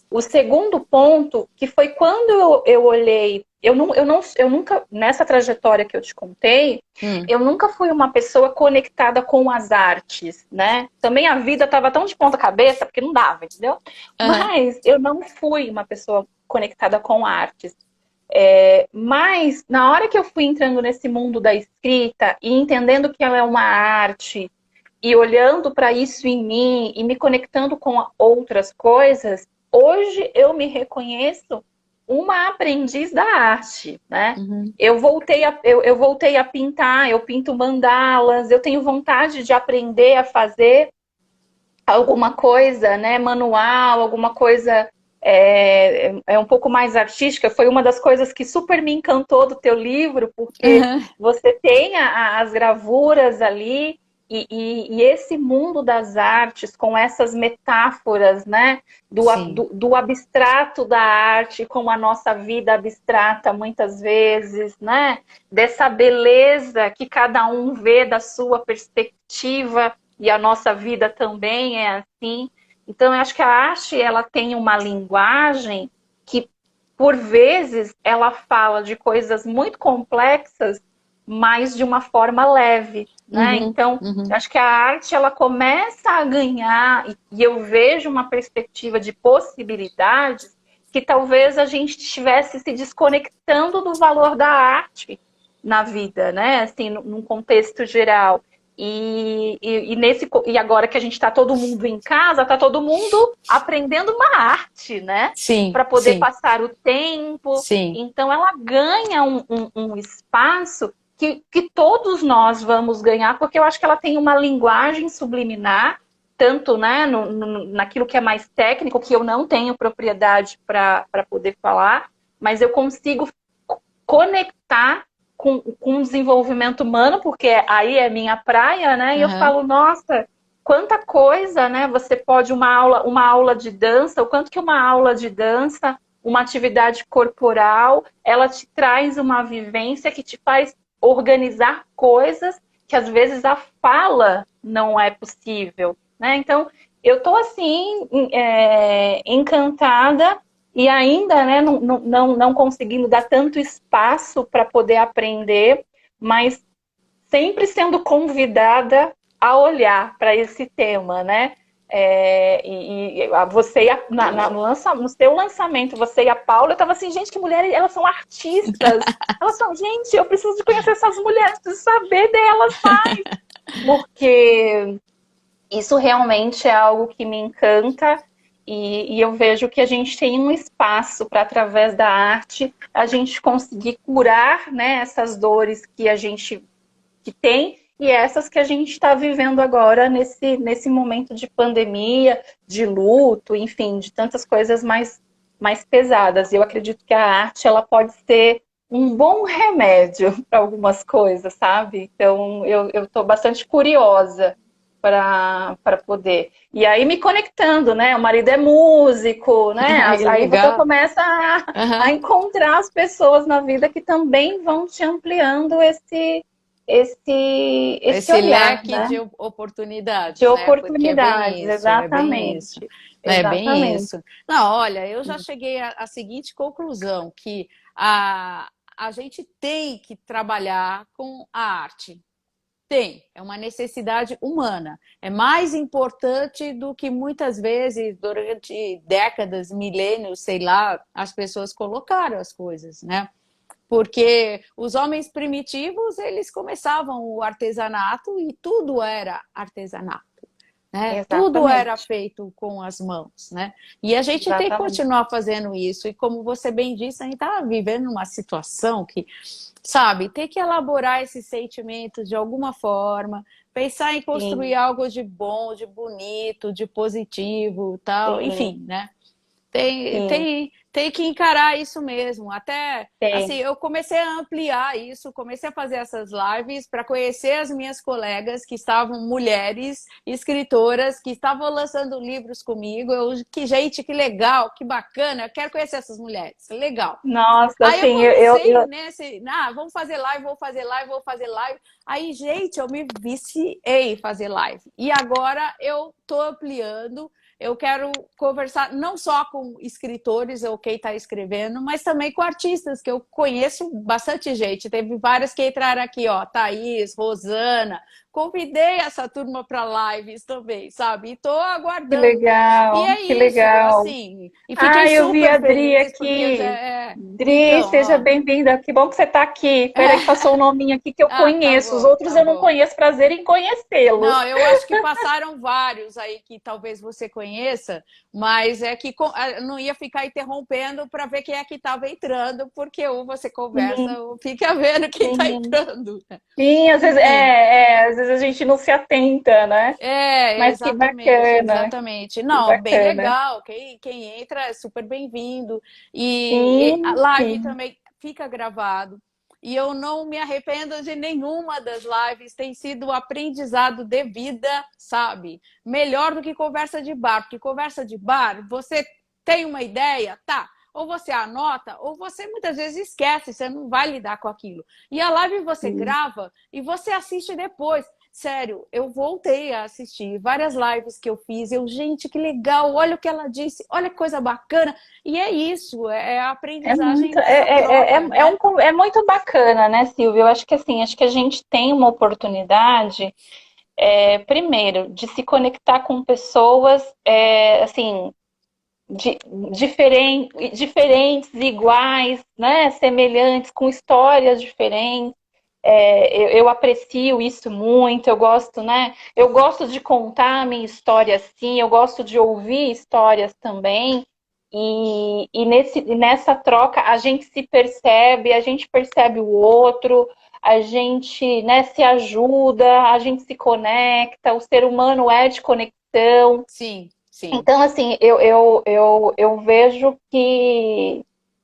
O segundo ponto, que foi quando eu olhei, eu nunca, nessa trajetória que eu te contei, Hum. eu nunca fui uma pessoa conectada com as artes, né? Também a vida estava tão de ponta cabeça, porque não dava, entendeu? Uhum. Mas eu não fui uma pessoa conectada com artes. Mas na hora que eu fui entrando nesse mundo da escrita e entendendo que ela é uma arte, e olhando para isso em mim e me conectando com outras coisas, hoje eu me reconheço uma aprendiz da arte, né? Uhum. Eu voltei a pintar, eu pinto mandalas, eu tenho vontade de aprender a fazer alguma coisa, né, manual, alguma coisa um pouco mais artística. Foi uma das coisas que super me encantou do teu livro, porque Uhum. você tem as gravuras ali e esse mundo das artes com essas metáforas, né, Sim. do abstrato da arte com a nossa vida abstrata muitas vezes, né, dessa beleza que cada um vê da sua perspectiva e a nossa vida também é assim. Então, eu acho que a arte ela tem uma linguagem que, por vezes, ela fala de coisas muito complexas, mas de uma forma leve, né? Uhum. Então, eu Uhum. acho que a arte ela começa a ganhar e eu vejo uma perspectiva de possibilidades que talvez a gente estivesse se desconectando do valor da arte na vida, né? Assim, num contexto geral. E agora que a gente está todo mundo em casa, está todo mundo aprendendo uma arte, né? Sim, Para poder sim, passar o tempo. sim. Então ela ganha um espaço que todos nós vamos ganhar, porque eu acho que ela tem uma linguagem subliminar, tanto né, naquilo que é mais técnico, que eu não tenho propriedade para poder falar, mas eu consigo conectar com o desenvolvimento humano, porque aí é minha praia, né? E eu Aham. falo, nossa, quanta coisa, né? Você pode uma aula de dança, o quanto que uma aula de dança, uma atividade corporal, ela te traz uma vivência que te faz organizar coisas que às vezes a fala não é possível, né? Então, eu tô assim, encantada e ainda, né, não conseguindo dar tanto espaço para poder aprender, mas sempre sendo convidada a olhar para esse tema, né? Você no seu lançamento, você e a Paula, eu estava assim, gente, que mulheres, elas são artistas. Elas são, gente, eu preciso de conhecer essas mulheres, preciso saber delas mais, porque isso realmente é algo que me encanta e eu vejo que a gente tem um espaço para, através da arte, a gente conseguir curar, né, essas dores que a gente que tem e essas que a gente está vivendo agora nesse momento de pandemia, de luto, enfim, de tantas coisas mais pesadas. E eu acredito que a arte ela pode ser um bom remédio para algumas coisas, sabe? Então eu estou bastante curiosa para poder. E aí me conectando, né? O marido é músico, né? Que Aí você legal. começa a Aham. encontrar as pessoas na vida que também vão te ampliando esse Esse olhar, leque né? de De oportunidades, né? Porque oportunidades, é bem isso, exatamente. é bem Exatamente. isso. Não, olha, eu já cheguei à seguinte conclusão, que a gente tem que trabalhar com a arte. Tem, é uma necessidade humana. É mais importante do que muitas vezes, durante décadas, milênios, sei lá, as pessoas colocaram as coisas, né? Porque os homens primitivos, eles começavam o artesanato e tudo era artesanato, né? Tudo era Exatamente. feito com as mãos, né? E a gente tem que Exatamente. continuar fazendo isso. E como você bem disse, a gente está vivendo uma situação que, sabe, tem que elaborar esses sentimentos de alguma forma, pensar em construir Sim, algo de bom, de bonito, de positivo, tal, sim, enfim, né? Tem, sim, tem, tem que encarar isso mesmo. Até assim, tem. eu comecei a ampliar isso, comecei a fazer essas lives para conhecer as minhas colegas que estavam mulheres, escritoras, que estavam lançando livros comigo. Que gente, que legal, que bacana, eu quero conhecer essas mulheres. Legal. Nossa, Aí eu assim, comecei nesse, vamos fazer live, vou fazer live, vou fazer live. Aí, gente, eu me viciei em fazer live. E agora eu tô ampliando. Eu quero conversar não só com escritores ou quem está escrevendo, mas também com artistas, que eu conheço bastante gente. Teve várias que entraram aqui, ó, Thaís, Rosana. Convidei essa turma para lives também, sabe? E estou aguardando. E é que isso, legal. assim. E fiquei Ah, eu vi super a Dri feliz, porque eu já. aqui. Dri, Então, seja ó. bem-vinda. Que bom que você está aqui. Peraí, que passou o nominho aqui que eu Ah, tá conheço. Os bom, outros tá eu não bom. conheço. Prazer em conhecê-los. Não, eu acho que passaram vários aí que talvez você conheça, mas é que não ia ficar interrompendo para ver quem é que estava entrando, porque ou você conversa Sim, ou fica vendo quem está sim. entrando. Sim, Enfim, às vezes a gente não se atenta, né? Mas exatamente, exatamente. que Não, bem bacana. legal. Quem entra é super bem-vindo. E a Sim, live sim. também fica gravado. E eu não me arrependo de nenhuma das lives. Tem sido um aprendizado de vida, sabe? Melhor do que conversa de bar. Porque conversa de bar, você tem uma ideia, tá? Ou você anota, ou você muitas vezes esquece, você não vai lidar com aquilo. E a live você Sim. grava e você assiste depois. Sério, eu voltei a assistir várias lives que eu fiz. Gente, que legal, olha o que ela disse, olha que coisa bacana. E é isso, é a É aprendizagem muito, dessa troca, né? é muito bacana, né, Silvia? Eu acho que assim, acho que a gente tem uma oportunidade, primeiro, de se conectar com pessoas, assim, di- diferentes, iguais, né, semelhantes, com histórias diferentes. Eu aprecio isso muito, eu gosto, né? Eu gosto de contar a minha história assim, eu gosto de ouvir histórias também. Nessa troca a gente se percebe, a gente percebe o outro, a gente, né, se ajuda, a gente se conecta, o ser humano é de conexão. Sim, sim. Então, assim, eu vejo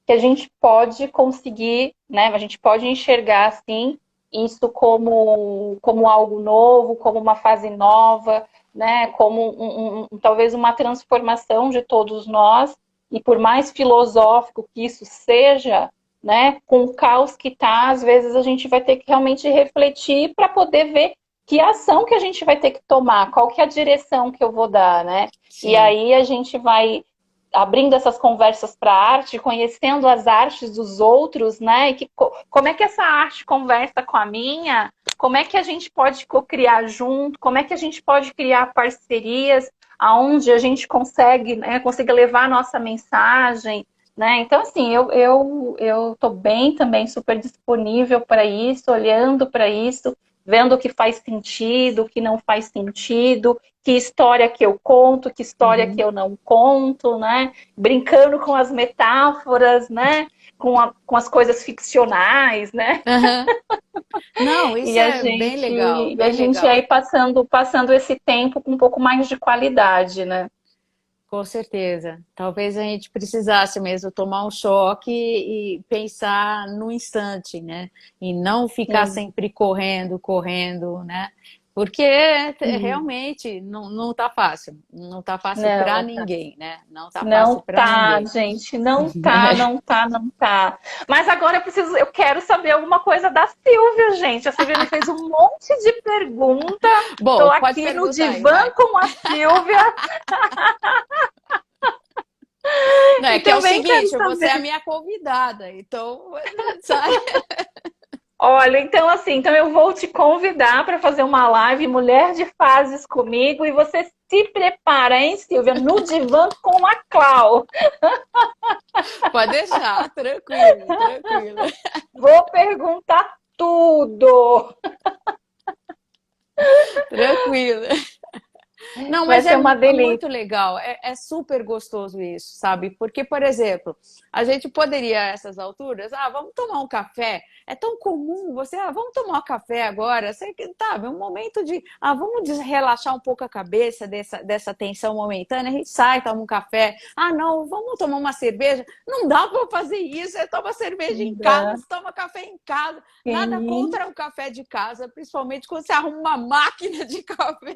que a gente pode conseguir, né? A gente pode enxergar assim isso como algo novo, como uma fase nova, né? Como talvez uma transformação de todos nós. E por mais filosófico que isso seja, né? Com o caos que tá, às vezes a gente vai ter que realmente refletir para poder ver que ação que a gente vai ter que tomar, qual que é a direção que eu vou dar, né? E Sim. aí a gente vai abrindo essas conversas para a arte, conhecendo as artes dos outros, né? E como é que essa arte conversa com a minha? Como é que a gente pode co-criar junto? Como é que a gente pode criar parcerias aonde a gente consegue, né, consiga levar a nossa mensagem, né? Então, assim, eu tô bem também, super disponível para isso, olhando para isso, vendo o que faz sentido, o que não faz sentido, que história que eu conto, que história que Uhum. eu não conto, né? Brincando com as metáforas, né? Com as coisas ficcionais, né? Aham. Não, E isso a é bem gente, legal, a bem gente legal. aí passando esse tempo com um pouco mais de qualidade, né? Com certeza. Talvez a gente precisasse mesmo tomar um choque e pensar no instante, né? E não ficar Sim, sempre correndo, correndo, né? Porque sim. realmente não tá fácil. Não tá fácil para Não, tá. ninguém, né? Não tá fácil Não para tá, ninguém. gente, não tá, não tá, não tá. Mas agora eu quero saber alguma coisa da Silvia, gente. A Silvia me fez um monte de pergunta. Tô Bom, pode aqui no perguntar aí, divã vai. com a Silvia Não, é e que é o também quero seguinte, você é a saber. minha convidada, então, sabe? Olha, então assim, então eu vou te convidar para fazer uma live Mulher de Fases comigo e você se prepara, hein, Silvia, no divã com a Clau. Pode deixar, tranquilo, tranquilo. Vou perguntar tudo. Tranquilo. Não, Vai mas ser uma é muito delícia. legal, é super gostoso isso, sabe? Porque, por exemplo, a gente poderia, a essas alturas, vamos tomar um café. É tão comum você, vamos tomar um café agora. Sei que, tá, é um momento de, vamos relaxar um pouco a cabeça dessa tensão momentânea. A gente sai, toma um café. Ah, não, vamos tomar uma cerveja. Não dá para fazer isso, você toma cerveja em casa, Ainda. você toma café em casa. Nada Sim. contra o café de casa, principalmente quando você arruma uma máquina de café,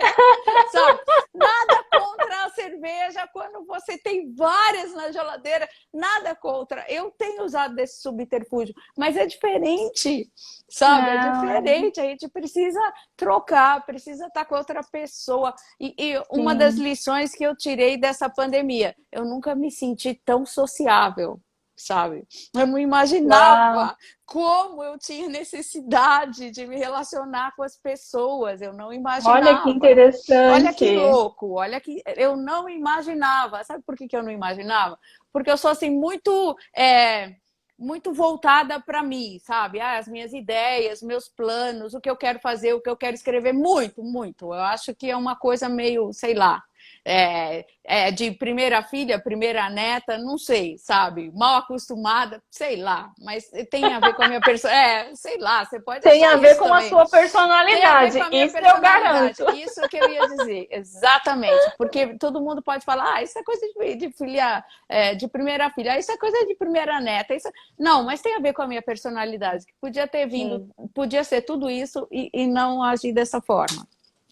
sabe? Nada contra a cerveja quando você tem várias na geladeira, nada contra. Eu tenho usado desse subterfúgio, mas é diferente, sabe? É Não, diferente. A gente precisa trocar, precisa estar com outra pessoa. E uma das sim. lições que eu tirei dessa pandemia, eu nunca me senti tão sociável, sabe? Eu não Uau. imaginava como eu tinha necessidade de me relacionar com as pessoas, eu não Olha que imaginava. Olha que interessante. louco, olha que eu não imaginava. Sabe por que eu não imaginava? Porque eu sou assim muito voltada para mim, sabe? As minhas ideias, meus planos, o que eu quero fazer, o que eu quero escrever, muito, muito. Eu acho que é uma coisa meio, sei lá, de primeira filha, primeira neta, não sei, sabe? Mal acostumada, sei lá, mas tem a ver com a minha personalidade. Sei lá, você pode Tem achar a ver isso com a também. sua Tem a ver com personalidade. a minha Isso eu personalidade. garanto. Isso que eu ia dizer, exatamente. Porque todo mundo pode falar, isso é coisa de filha, de primeira filha, isso é coisa de primeira neta. Isso... Não, mas tem a ver com a minha personalidade, que podia ter vindo, Sim, podia ser tudo isso e não agir dessa forma,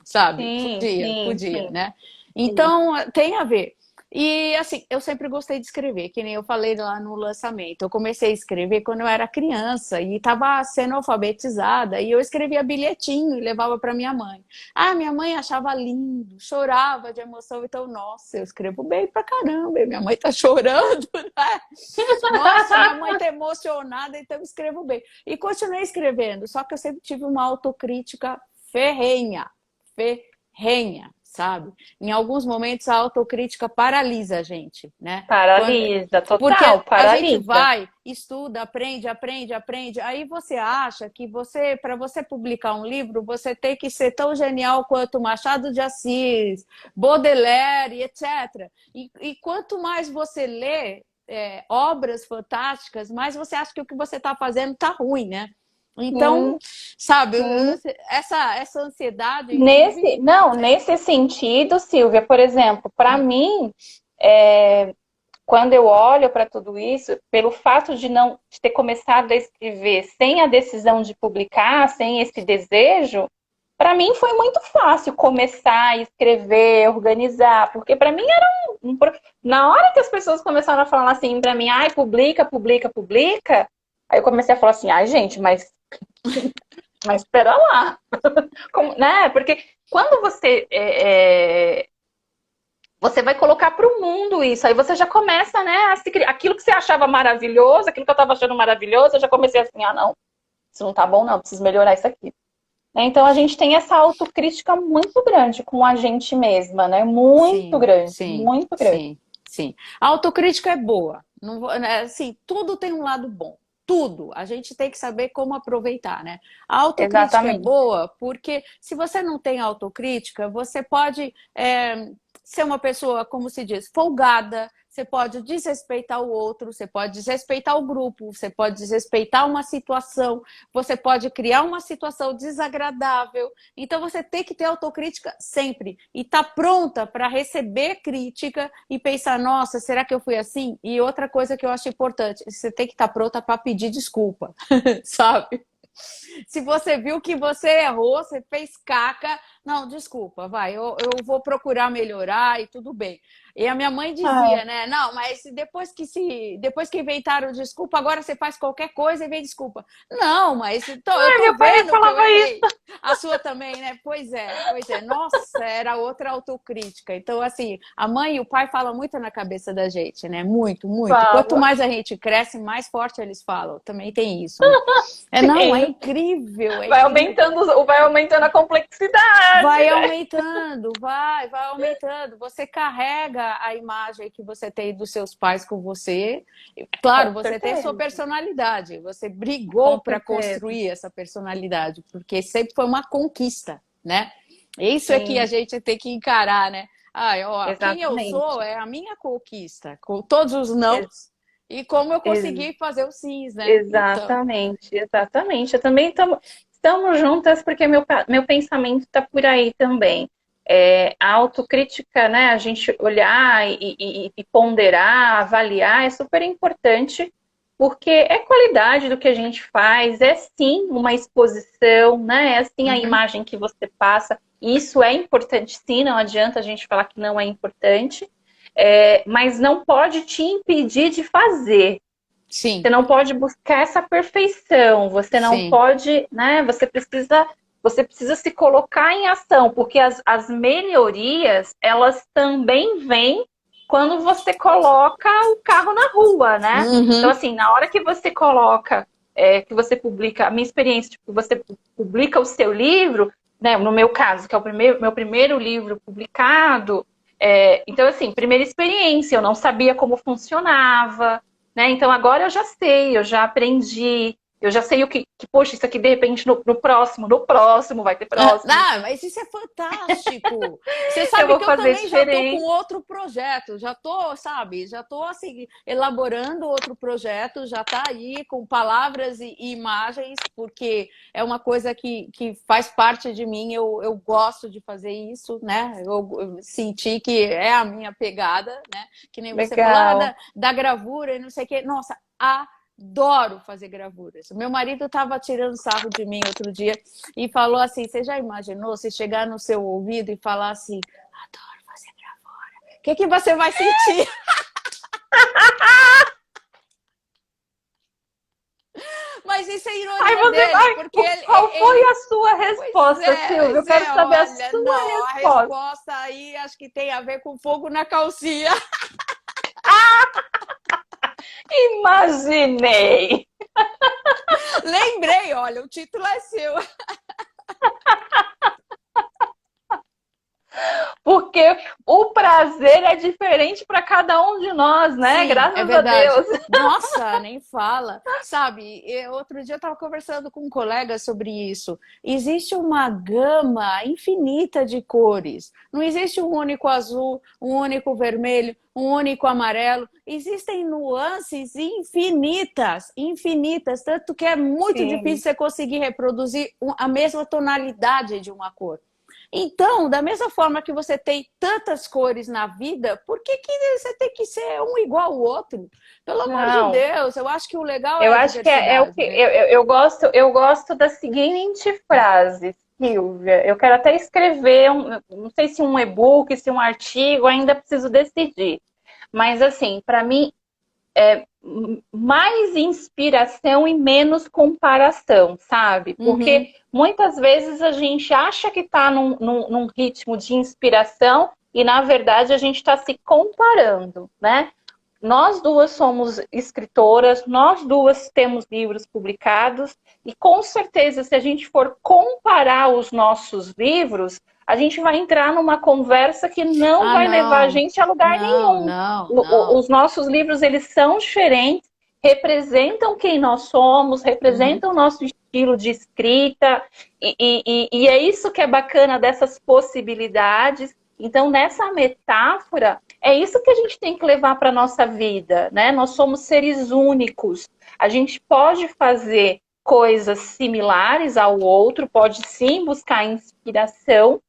sabe? sim, sim, Podia, sim, né? sim. Então, tem a ver. E assim, eu sempre gostei de escrever, que nem eu falei lá no lançamento. Eu comecei a escrever quando eu era criança e estava sendo alfabetizada, e eu escrevia bilhetinho e levava para minha mãe. Minha mãe achava lindo, chorava de emoção, então, nossa, eu escrevo bem pra caramba, e minha mãe tá chorando, né? Nossa, minha mãe tá emocionada, então eu escrevo bem. E continuei escrevendo, só que eu sempre tive uma autocrítica ferrenha, ferrenha, sabe? Em alguns momentos a autocrítica paralisa a gente, né? Paralisa, Porque total, a gente paralisa. vai, estuda, aprende, aprende, aprende, aí você acha que para você publicar um livro, você tem que ser tão genial quanto Machado de Assis, Baudelaire, etc. E quanto mais você lê obras fantásticas, mais você acha que o que você está fazendo está ruim, né? Então, Sim, sabe, sim. essa ansiedade, inclusive. Nesse sentido, Silvia, por exemplo, para mim, quando eu olho para tudo isso, pelo fato de ter começado a escrever sem a decisão de publicar, sem esse desejo, para mim foi muito fácil começar a escrever, organizar, porque para mim era na hora que as pessoas começaram a falar assim para mim, ai, publica, publica, publica, aí eu comecei a falar assim, ai, gente, mas espera lá, como, né? Porque quando você vai colocar para o mundo isso. Aí você já começa, né, a se criar. Aquilo que você achava maravilhoso, aquilo que eu estava achando maravilhoso, eu já comecei assim, ah, não, isso não tá bom, não, preciso melhorar isso aqui. Né? Então a gente tem essa autocrítica muito grande com a gente mesma, né? Muito Sim, grande, sim, muito grande. sim, sim. A autocrítica é boa. Não, né, assim, tudo tem um lado bom. Tudo. A gente tem que saber como aproveitar, né? A autocrítica é Exatamente. boa porque se você não tem autocrítica, você pode ser uma pessoa, como se diz, folgada. Você pode desrespeitar o outro, você pode desrespeitar o grupo, você pode desrespeitar uma situação, você pode criar uma situação desagradável. Então você tem que ter autocrítica sempre e estar pronta para receber crítica e pensar, nossa, será que eu fui assim? E outra coisa que eu acho importante, você tem que estar pronta para pedir desculpa, sabe? Se você viu que você errou, você fez caca, não, desculpa, vai, eu vou procurar melhorar e tudo bem. E a minha mãe Ah, dizia, né? Não, mas depois que inventaram desculpa, agora você faz qualquer coisa e vem desculpa. Não, mas então, eu tô meu pai vendo que eu falava isso. errei. A sua também, né? Pois é, pois é. Nossa, era outra autocrítica. Então, assim, a mãe e o pai falam muito na cabeça da gente, né? Muito, muito. Quanto Fala. mais a gente cresce, mais forte eles falam. Também tem isso, né? Não, é Sim. incrível, é incrível. Vai aumentando a complexidade, Vai né? aumentando, vai aumentando. Você carrega a imagem que você tem dos seus pais com você. Claro, Com você tem sua certeza. personalidade. Você Com brigou para certeza. construir essa personalidade, porque sempre foi uma conquista, né? Isso é que a Sim, gente tem que encarar, né? Ah, ó, quem eu sou exatamente. é a minha conquista, com todos os nãos e como eu Ex- consegui fazer os sims, né? Então, Exatamente, exatamente. Eu também estamos juntas porque meu pensamento está por aí também. A autocrítica, né? A gente olhar e ponderar, avaliar é super importante, porque é qualidade do que a gente faz, é sim uma exposição, né? É sim a uhum, imagem que você passa. Isso é importante, sim, não adianta a gente falar que não é importante, mas não pode te impedir de fazer. sim, Você não pode buscar essa perfeição, você não sim. pode, né? Você precisa se colocar em ação, porque as melhorias, elas também vêm quando você coloca o carro na rua, né? Então, Uhum. assim, na hora que você coloca, que você publica, a minha experiência, tipo, você publica o seu livro, né? No meu caso, que é meu primeiro livro publicado, então, assim, primeira experiência, eu não sabia como funcionava, né? Então agora eu já sei, eu já aprendi, eu já sei poxa, isso aqui de repente no próximo vai ter próximo. Mas isso é fantástico. Você Eu sabe vou que eu fazer também já estou com diferente. outro projeto. Já estou, sabe, já estou assim, elaborando outro projeto, já está aí com palavras e imagens, porque é uma coisa que faz parte de mim. Eu gosto de fazer isso, né? Eu senti que é a minha pegada, né? Que nem você falou, Legal. da gravura e não sei o quê. Nossa, adoro fazer gravuras. Meu marido estava tirando sarro de mim outro dia e falou assim: você já imaginou se chegar no seu ouvido e falar assim, adoro fazer gravura? O que, que você vai sentir? Mas isso é Ai, ironia dele, porque qual foi ele. a sua resposta, Silvia? Eu quero saber a Olha, sua não, a resposta. resposta aí acho que tem a ver com fogo na calcinha. Imaginei. Lembrei, olha, o título é seu. Porque o prazer é diferente para cada um de nós, né? Sim, é Graças a verdade. Deus. Nossa, nem fala. Sabe, outro dia eu estava conversando com um colega sobre isso. Existe uma gama infinita de cores. Não existe um único azul, um único vermelho, um único amarelo. Existem nuances infinitas, infinitas. Tanto que é muito difícil Sim, você conseguir reproduzir a mesma tonalidade de uma cor. Então, da mesma forma que você tem tantas cores na vida, por que que você tem que ser um igual ao outro? Pelo amor de Não. Deus, eu acho que o legal é Eu a acho que é o diversidade, que né? eu gosto da seguinte frase, Silvia. Eu quero até escrever, não sei se um e-book, se um artigo, ainda preciso decidir. Mas assim, para mim, mais inspiração e menos comparação, sabe? Uhum. Porque muitas vezes a gente acha que está num ritmo de inspiração e, na verdade, a gente está se comparando, né? Nós duas somos escritoras, nós duas temos livros publicados, e com certeza, se a gente for comparar os nossos livros, a gente vai entrar numa conversa que não Ah, vai levar a não. gente a lugar Não, nenhum. não, não. Os nossos livros, eles são diferentes, representam quem nós somos, Uhum. representam o nosso estilo de escrita, e é isso que é bacana dessas possibilidades. Então, nessa metáfora, é isso que a gente tem que levar para a nossa vida, né? Nós somos seres únicos. A gente pode fazer coisas similares ao outro, pode sim buscar inspiração,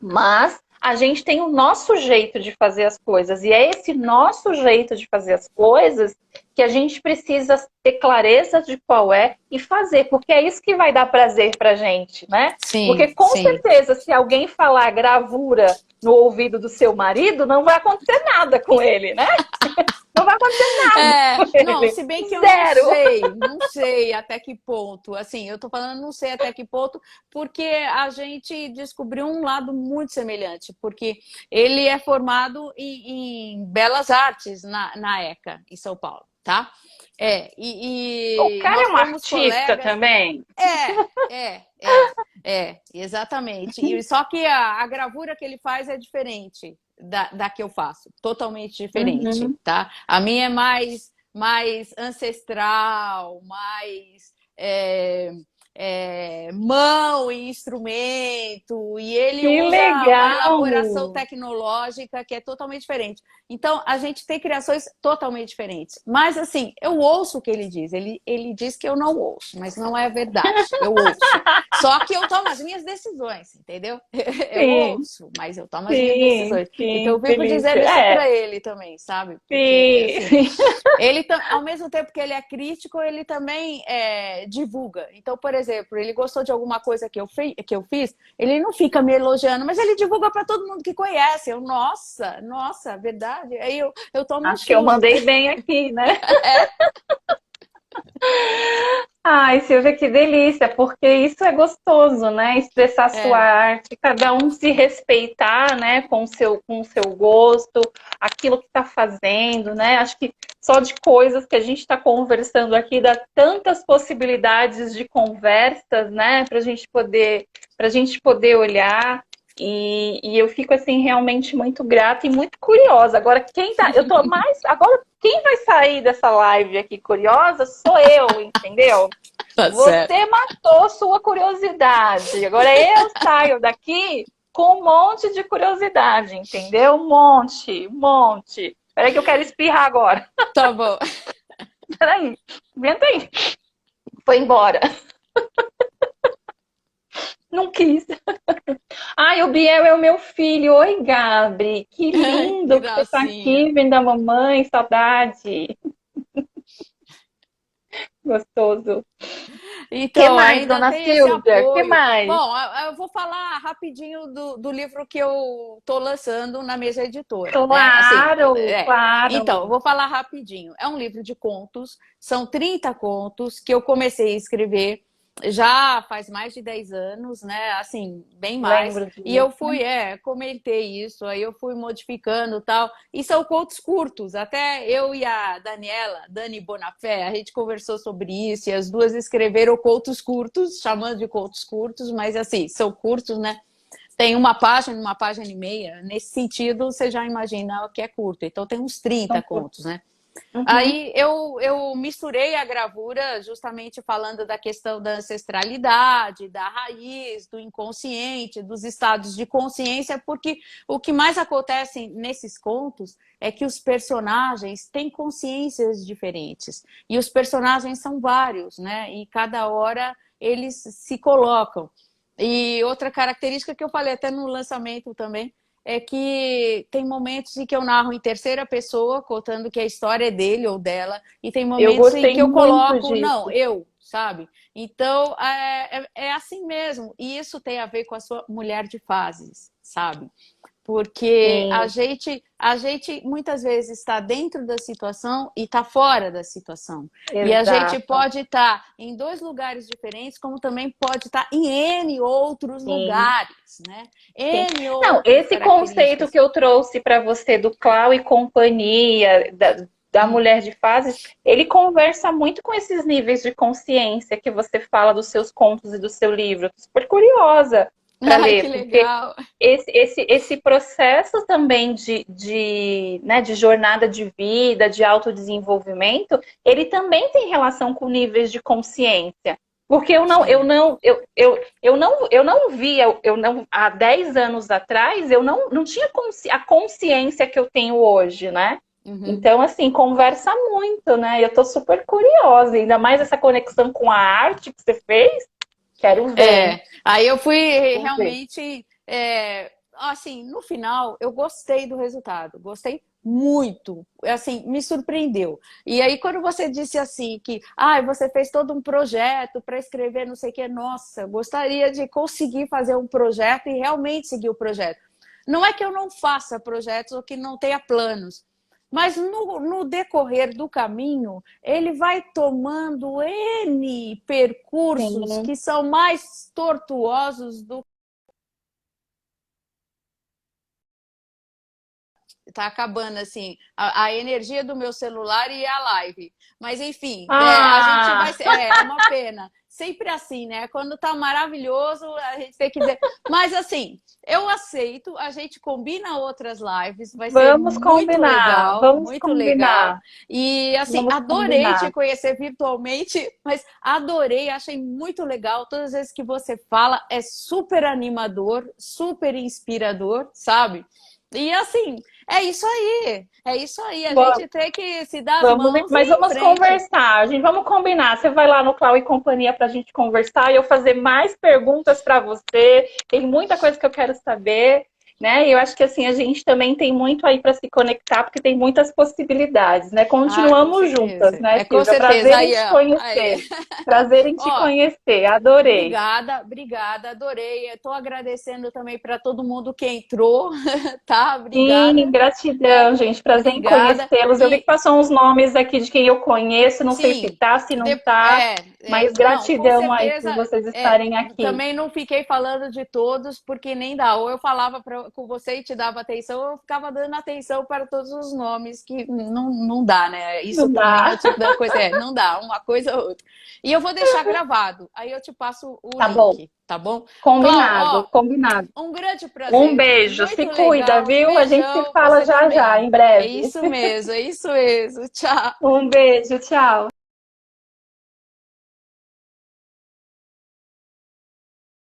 mas a gente tem o nosso jeito de fazer as coisas. E é esse nosso jeito de fazer as coisas que a gente precisa ter clareza de qual é e fazer, porque é isso que vai dar prazer pra gente, né? Porque Sim, com sim. certeza, se alguém falar gravura no ouvido do seu marido, não vai acontecer nada com ele, né? Não vai acontecer nada É, com não, ele. se bem que eu não Zero. sei, não sei até que ponto. Assim, eu tô falando não sei até que ponto, porque a gente descobriu um lado muito semelhante, porque ele é formado em Belas Artes na ECA, em São Paulo, tá? O E cara é nós um fomos artista colegas. também. Exatamente. E só que a gravura que ele faz é diferente da que eu faço, totalmente diferente, Uhum. tá? A minha é mais ancestral, mais mão e instrumento, e ele Que usa uma elaboração legal! tecnológica que é totalmente diferente. Então, a gente tem criações totalmente diferentes. Mas, assim, eu ouço o que ele diz. Ele diz que eu não ouço, mas não é verdade. Eu ouço. Só que eu tomo as minhas decisões, entendeu? Eu Sim, ouço, mas eu tomo as minhas sim, decisões. Então, sim, eu vivo Felícia. dizendo isso para ele também, sabe? Porque, assim, Sim. ele, ao mesmo tempo que ele é crítico, ele também divulga. Então, por exemplo, ele gostou de alguma coisa que eu fiz, ele não fica me elogiando, mas ele divulga para todo mundo que conhece. Eu, nossa, verdade. Aí eu tomo um Acho que eu susto. mandei bem aqui, né? Ai, Silvia, que delícia, porque isso é gostoso, né? Expressar sua É, arte, cada um se respeitar, né? Com o seu gosto, aquilo que está fazendo, né? Acho que só de coisas que a gente está conversando aqui dá tantas possibilidades de conversas, né? Para gente poder olhar. E eu fico assim realmente muito grata e muito curiosa. Agora, eu tô mais. Agora, quem vai sair dessa live aqui curiosa sou eu, entendeu? tá certo. Você matou sua curiosidade. Agora eu saio daqui com um monte de curiosidade, entendeu? Um monte, um monte. Peraí que eu quero espirrar agora. Tá bom. Peraí, aguenta aí. Foi embora. Não quis. Ai, o Biel é o meu filho. Oi, Gabri. Que Que lindo que você tá gracinha. aqui vendo a mamãe. Saudade. Gostoso. Que Então, mais, ainda dona tem esse Silvia? Que apoio. mais? Bom, eu vou falar rapidinho do livro que eu estou lançando na mesa editora, né? Assim, Claro, então, eu claro. vou falar rapidinho. É um livro de contos, são 30 contos que eu comecei a escrever já faz mais de 10 anos, né? Assim, bem mais. Lembro E eu disso. fui, comentei isso, aí eu fui modificando e tal. E são contos curtos. Até eu e a Dani Bonafé, a gente conversou sobre isso, e as duas escreveram contos curtos, chamando de contos curtos, mas assim, são curtos, né? Tem uma página e meia. Nesse sentido, você já imagina o que é curto. Então, tem uns São 30 curtos. contos, né? Uhum. Aí eu misturei a gravura justamente falando da questão da ancestralidade, da raiz, do inconsciente, dos estados de consciência, porque o que mais acontece nesses contos é que os personagens têm consciências diferentes. E os personagens são vários, né? E cada hora eles se colocam. E outra característica que eu falei até no lançamento também é que tem momentos em que eu narro em terceira pessoa, contando que a história é dele ou dela, e tem Eu momentos em gostei que eu muito coloco, não, disso. eu, sabe? Então é assim mesmo, e isso tem a ver com a sua mulher de fases, sabe? Porque Sim, a gente muitas vezes está dentro da situação e está fora da situação. E a gente exato. pode estar em dois lugares diferentes, como também pode estar em N outros Sim, lugares, né? sim. N Não, outras esse conceito características. que eu trouxe para você do Clau e companhia, da Hum. mulher de fases, ele conversa muito com esses níveis de consciência que você fala dos seus contos e do seu livro. Tô super curiosa para Ai, que ler, porque legal. esse processo também né, de jornada de vida, de autodesenvolvimento, ele também tem relação com níveis de consciência. Porque Sim. eu não via, eu não, há 10 anos atrás, eu não tinha a consciência que eu tenho hoje, né? Uhum. Então, assim, conversa muito, né? Eu tô super curiosa, ainda mais essa conexão com a arte que você fez. Quero ver, hein? Aí eu fui Vou ver. realmente, assim, no final eu gostei do resultado, gostei muito, assim, me surpreendeu. E aí quando você disse assim que, você fez todo um projeto para escrever não sei o que, nossa, eu gostaria de conseguir fazer um projeto e realmente seguir o projeto. Não é que eu não faça projetos ou que não tenha planos, mas no decorrer do caminho, ele vai tomando N percursos Sim. que são mais tortuosos do tá acabando assim a energia do meu celular e a live. Mas enfim, a gente vai Ah, é uma pena. Sempre assim, né? Quando tá maravilhoso, a gente tem que dizer. Mas assim, eu aceito, a gente combina outras lives, vai ser vamos muito combinar, legal, vamos muito legal. combinar, E assim, vamos adorei te combinar. conhecer virtualmente, mas adorei, achei muito legal. Todas as vezes que você fala, é super animador, super inspirador, sabe? E assim, é isso aí. É isso aí. A gente tem que se dar as Vamos, mãos e mas ir em vamos frente. conversar. A gente vamos combinar. Você vai lá no Clau e Companhia para a gente conversar e eu fazer mais perguntas para você. Tem muita coisa que eu quero saber, né? E eu acho que assim a gente também tem muito aí para se conectar, porque tem muitas possibilidades, né? Com Continuamos juntas, certeza. né, Com Silvia? certeza. Prazer em Aí, te ó. Aí. conhecer. Prazer em te Ó, conhecer. Adorei. obrigada, obrigada, adorei. Estou agradecendo também para todo mundo que entrou, tá? Sim, Obrigada, né? gratidão, gente. Prazer em Obrigada. conhecê-los. Eu vi que E passou uns nomes aqui de quem eu conheço, não sei se sim, tá, se não tá, mas não, com gratidão aí por certeza. vocês estarem aqui. Também não fiquei falando de todos, porque nem dá. Ou eu falava com você e te dava atenção, ou eu ficava dando atenção para todos os nomes, que não dá, né? Isso Não também é o dá. tipo da coisa, não dá, uma coisa ou outra. E eu vou deixar gravado, aí eu te passo o Tá bom. link, tá bom? Clau, Combinado, ó, combinado. um grande Um prazer, viu? beijo, Muito se cuida, legal. Um viu? A gente se beijão, fala você já já, também. em É breve. isso mesmo, é isso mesmo. Tchau. Um beijo, tchau.